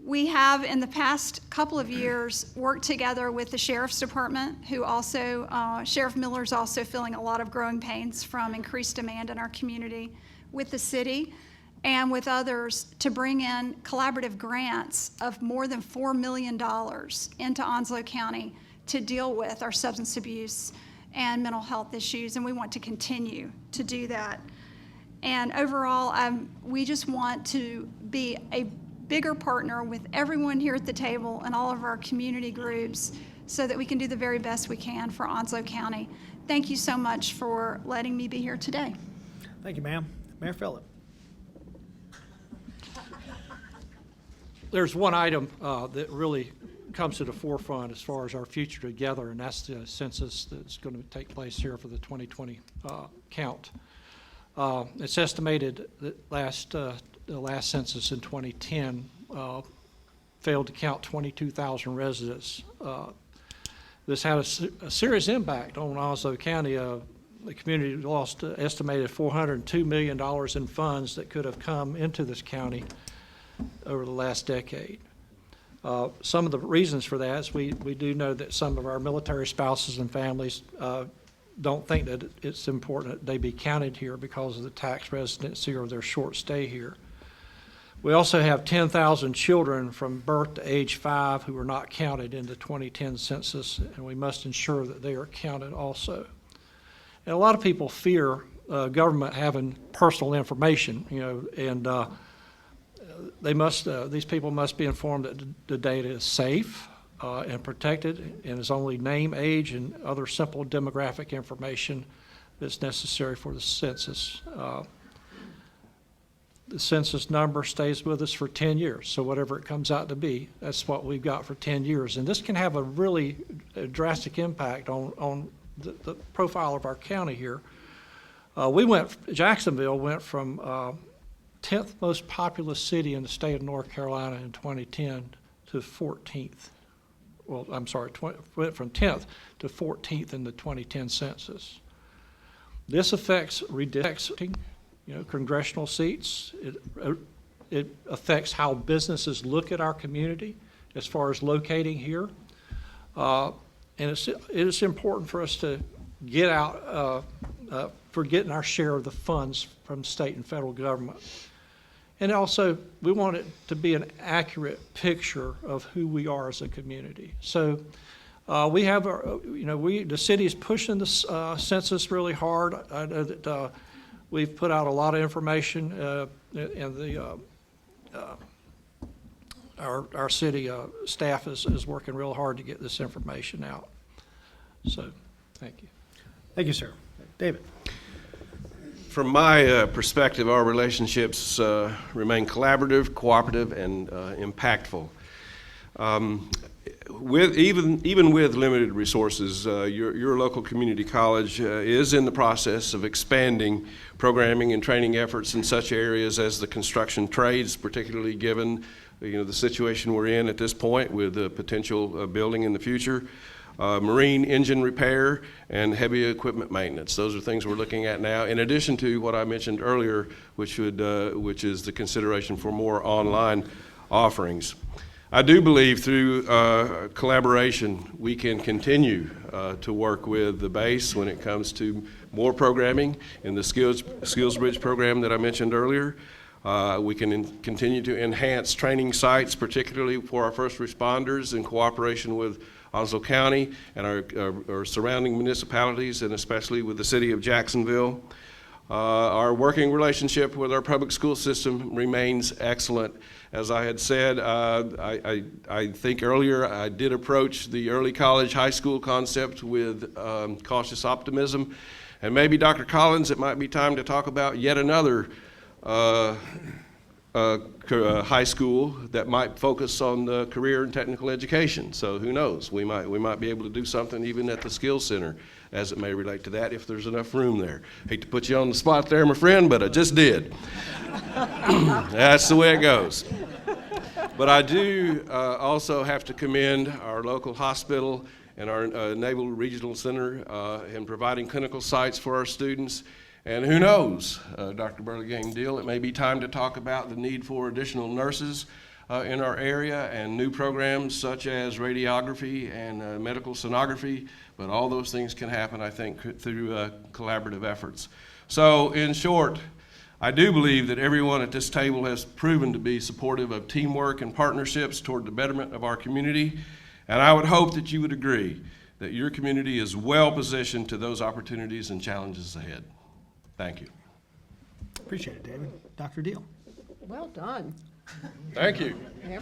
We have, in the past couple of years, worked together with the Sheriff's Department, who also, Sheriff Miller's also feeling a lot of growing pains from increased demand in our community, with the city, and with others to bring in collaborative grants of more than $4 million into Onslow County to deal with our substance abuse and mental health issues, and we want to continue to do that. And overall, we just want to be a bigger partner with everyone here at the table and all of our community groups so that we can do the very best we can for Onslow County. Thank you so much for letting me be here today. Thank you, ma'am. Mayor Phillip. there's one item that really comes to the forefront as far as our future together, and that's the census that's going to take place here for the 2020 count. It's estimated that the last census in 2010 failed to count 22,000 residents. This had a serious impact on Onslow County. The community lost estimated $402 million in funds that could have come into this county over the last decade. Some of the reasons for that is we do know that some of our military spouses and families don't think that it's important that they be counted here because of the tax residency or their short stay here. We also have 10,000 children from birth to age 5 who are not counted in the 2010 census, and we must ensure that they are counted also. And a lot of people fear government having personal information, and these people must be informed that the data is safe and protected, and is only name, age, and other simple demographic information that's necessary for the census. The census number stays with us for 10 years, so whatever it comes out to be, that's what we've got for 10 years. And this can have a really drastic impact on the profile of our county here. Jacksonville went from 10th most populous city in the state of North Carolina in 2010 to 14th. Well, I'm sorry, went from 10th to 14th in the 2010 census. This affects redistricting, congressional seats. It affects how businesses look at our community as far as locating here. And it is important for us to get out for getting our share of the funds from state and federal government. And also, we want it to be an accurate picture of who we are as a community. So we have, the city is pushing the census really hard. I know that we've put out a lot of information, and our city staff is working real hard to get this information out. So, thank you. Thank you, sir. David. From my perspective, our relationships remain collaborative, cooperative, and impactful. Even with limited resources, your local community college is in the process of expanding programming and training efforts in such areas as the construction trades, particularly given the situation we're in at this point with the potential building in the future. Marine engine repair and heavy equipment maintenance. Those are things we're looking at now, in addition to what I mentioned earlier, which is the consideration for more online offerings. I do believe through collaboration we can continue to work with the base when it comes to more programming in the Skills Bridge program that I mentioned earlier. We can continue to enhance training sites, particularly for our first responders in cooperation with Onslow County and our surrounding municipalities, and especially with the city of Jacksonville. Our working relationship with our public school system remains excellent. As I had said, I think earlier I did approach the early college high school concept with cautious optimism. And maybe, Dr. Collins, it might be time to talk about yet another high school that might focus on the career and technical education. So who knows? We might be able to do something even at the Skills Center as it may relate to that if there's enough room there. Hate to put you on the spot there, my friend, but I just did. That's the way it goes. But I do also have to commend our local hospital and our Naval Regional Center in providing clinical sites for our students. And who knows, Dr. Burlingame Deal, it may be time to talk about the need for additional nurses in our area and new programs such as radiography and medical sonography, but all those things can happen, I think, through collaborative efforts. So in short, I do believe that everyone at this table has proven to be supportive of teamwork and partnerships toward the betterment of our community, and I would hope that you would agree that your community is well positioned to those opportunities and challenges ahead. Thank you. Appreciate it, David. Dr. Deal. Well done. Thank you.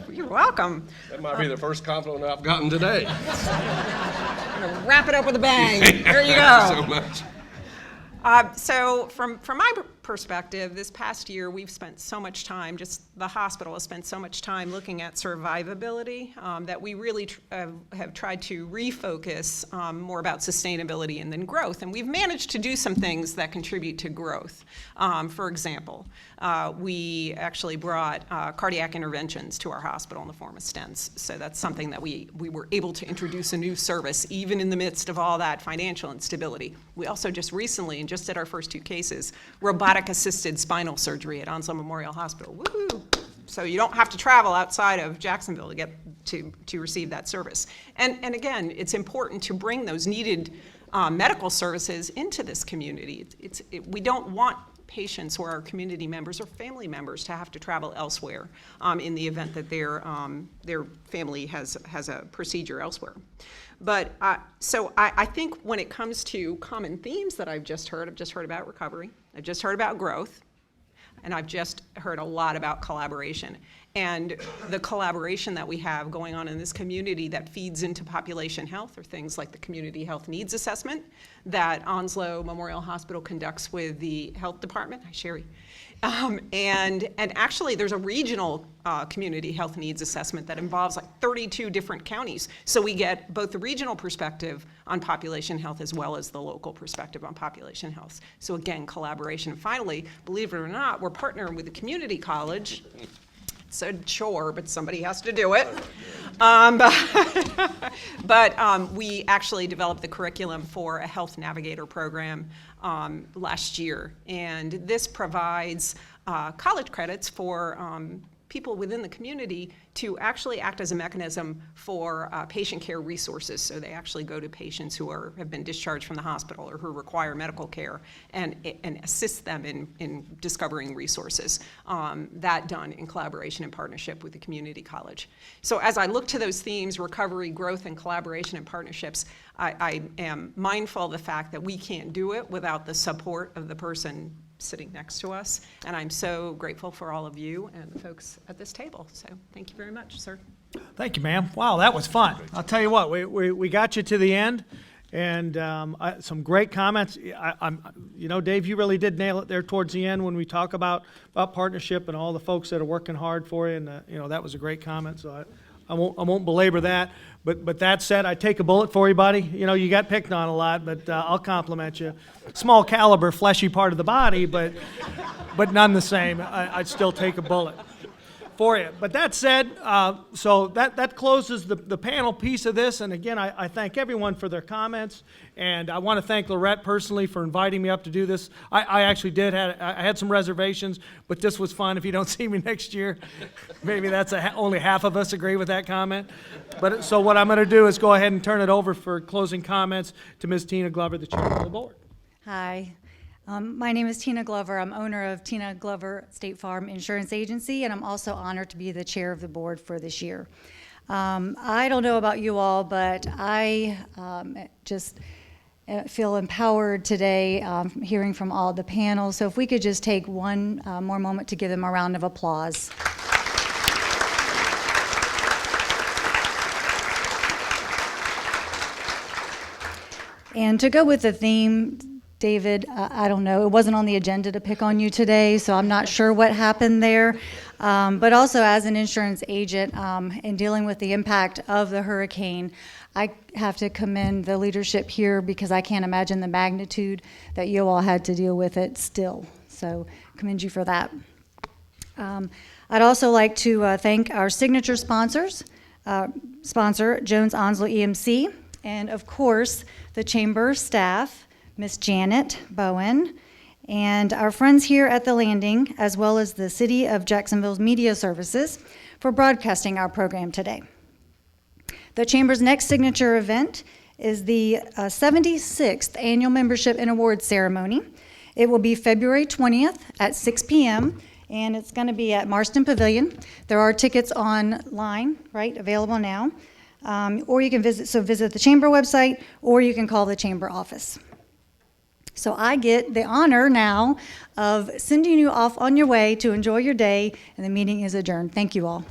You're welcome. That might be the first compliment I've gotten today. I'm gonna wrap it up with a bang. There you go. Thank you so much. So from my perspective, this past year, we've spent so much time, just the hospital has spent so much time looking at survivability that we really have tried to refocus more about sustainability and then growth. And we've managed to do some things that contribute to growth. For example, we actually brought cardiac interventions to our hospital in the form of stents. So that's something that we were able to introduce a new service, even in the midst of all that financial instability. We also just recently, and just did our first 2 cases, robotic-assisted spinal surgery at Onslow Memorial Hospital. Woohoo! So you don't have to travel outside of Jacksonville to get to receive that service. And again, it's important to bring those needed medical services into this community. We don't want patients or our community members or family members to have to travel elsewhere in the event that their family has a procedure elsewhere. But so I think when it comes to common themes that I've just heard about recovery, I've just heard about growth, and I've just heard a lot about collaboration. And the collaboration that we have going on in this community that feeds into population health are things like the Community Health Needs Assessment that Onslow Memorial Hospital conducts with the health department. Hi, Sherry. And actually, there's a regional community health needs assessment that involves like 32 different counties. So we get both the regional perspective on population health as well as the local perspective on population health. So again, collaboration. Finally, believe it or not, we're partnering with the community college. It's a chore, but somebody has to do it. But we actually developed the curriculum for a health navigator program last year. And this provides college credits for people within the community to actually act as a mechanism for patient care resources. So they actually go to patients who have been discharged from the hospital or who require medical care and assist them in discovering resources. That done in collaboration and partnership with the community college. So as I look to those themes, recovery, growth, and collaboration and partnerships, I am mindful of the fact that we can't do it without the support of the person sitting next to us, and I'm so grateful for all of you and the folks at this table. So thank you very much, sir. Thank you, ma'am. Wow, that was fun. I'll tell you what, we got you to the end, and some great comments. Dave, you really did nail it there towards the end when we talk about partnership and all the folks that are working hard for you, and that was a great comment. So I won't belabor that. But that said, I take a bullet for you, buddy. You got picked on a lot, but I'll compliment you. Small caliber, fleshy part of the body, but none the same. I'd still take a bullet for you. But that said, so that closes the panel piece of this. And again, I thank everyone for their comments. And I want to thank Lorette personally for inviting me up to do this. I actually I had some reservations, but this was fun. If you don't see me next year, maybe that's only half of us agree with that comment. But so what I'm going to do is go ahead and turn it over for closing comments to Ms. Tina Glover, the chair of the board. Hi. My name is Tina Glover. I'm owner of Tina Glover State Farm Insurance Agency, and I'm also honored to be the chair of the board for this year. I don't know about you all, but I just feel empowered today hearing from all the panel. So if we could just take one more moment to give them a round of applause. And to go with the theme, David, I don't know, it wasn't on the agenda to pick on you today, so I'm not sure what happened there. But also as an insurance agent in dealing with the impact of the hurricane, I have to commend the leadership here because I can't imagine the magnitude that you all had to deal with it still. So commend you for that. I'd also like to thank our signature sponsor, Jones Onslow EMC, and of course, the chamber staff, Miss Janet Bowen, and our friends here at the Landing, as well as the City of Jacksonville's Media Services for broadcasting our program today. The Chamber's next signature event is the 76th Annual Membership and Awards Ceremony. It will be February 20th at 6 p.m., and it's going to be at Marston Pavilion. There are tickets online, right, available now. Or you can visit the Chamber website, or you can call the Chamber office. So I get the honor now of sending you off on your way to enjoy your day, and the meeting is adjourned. Thank you all.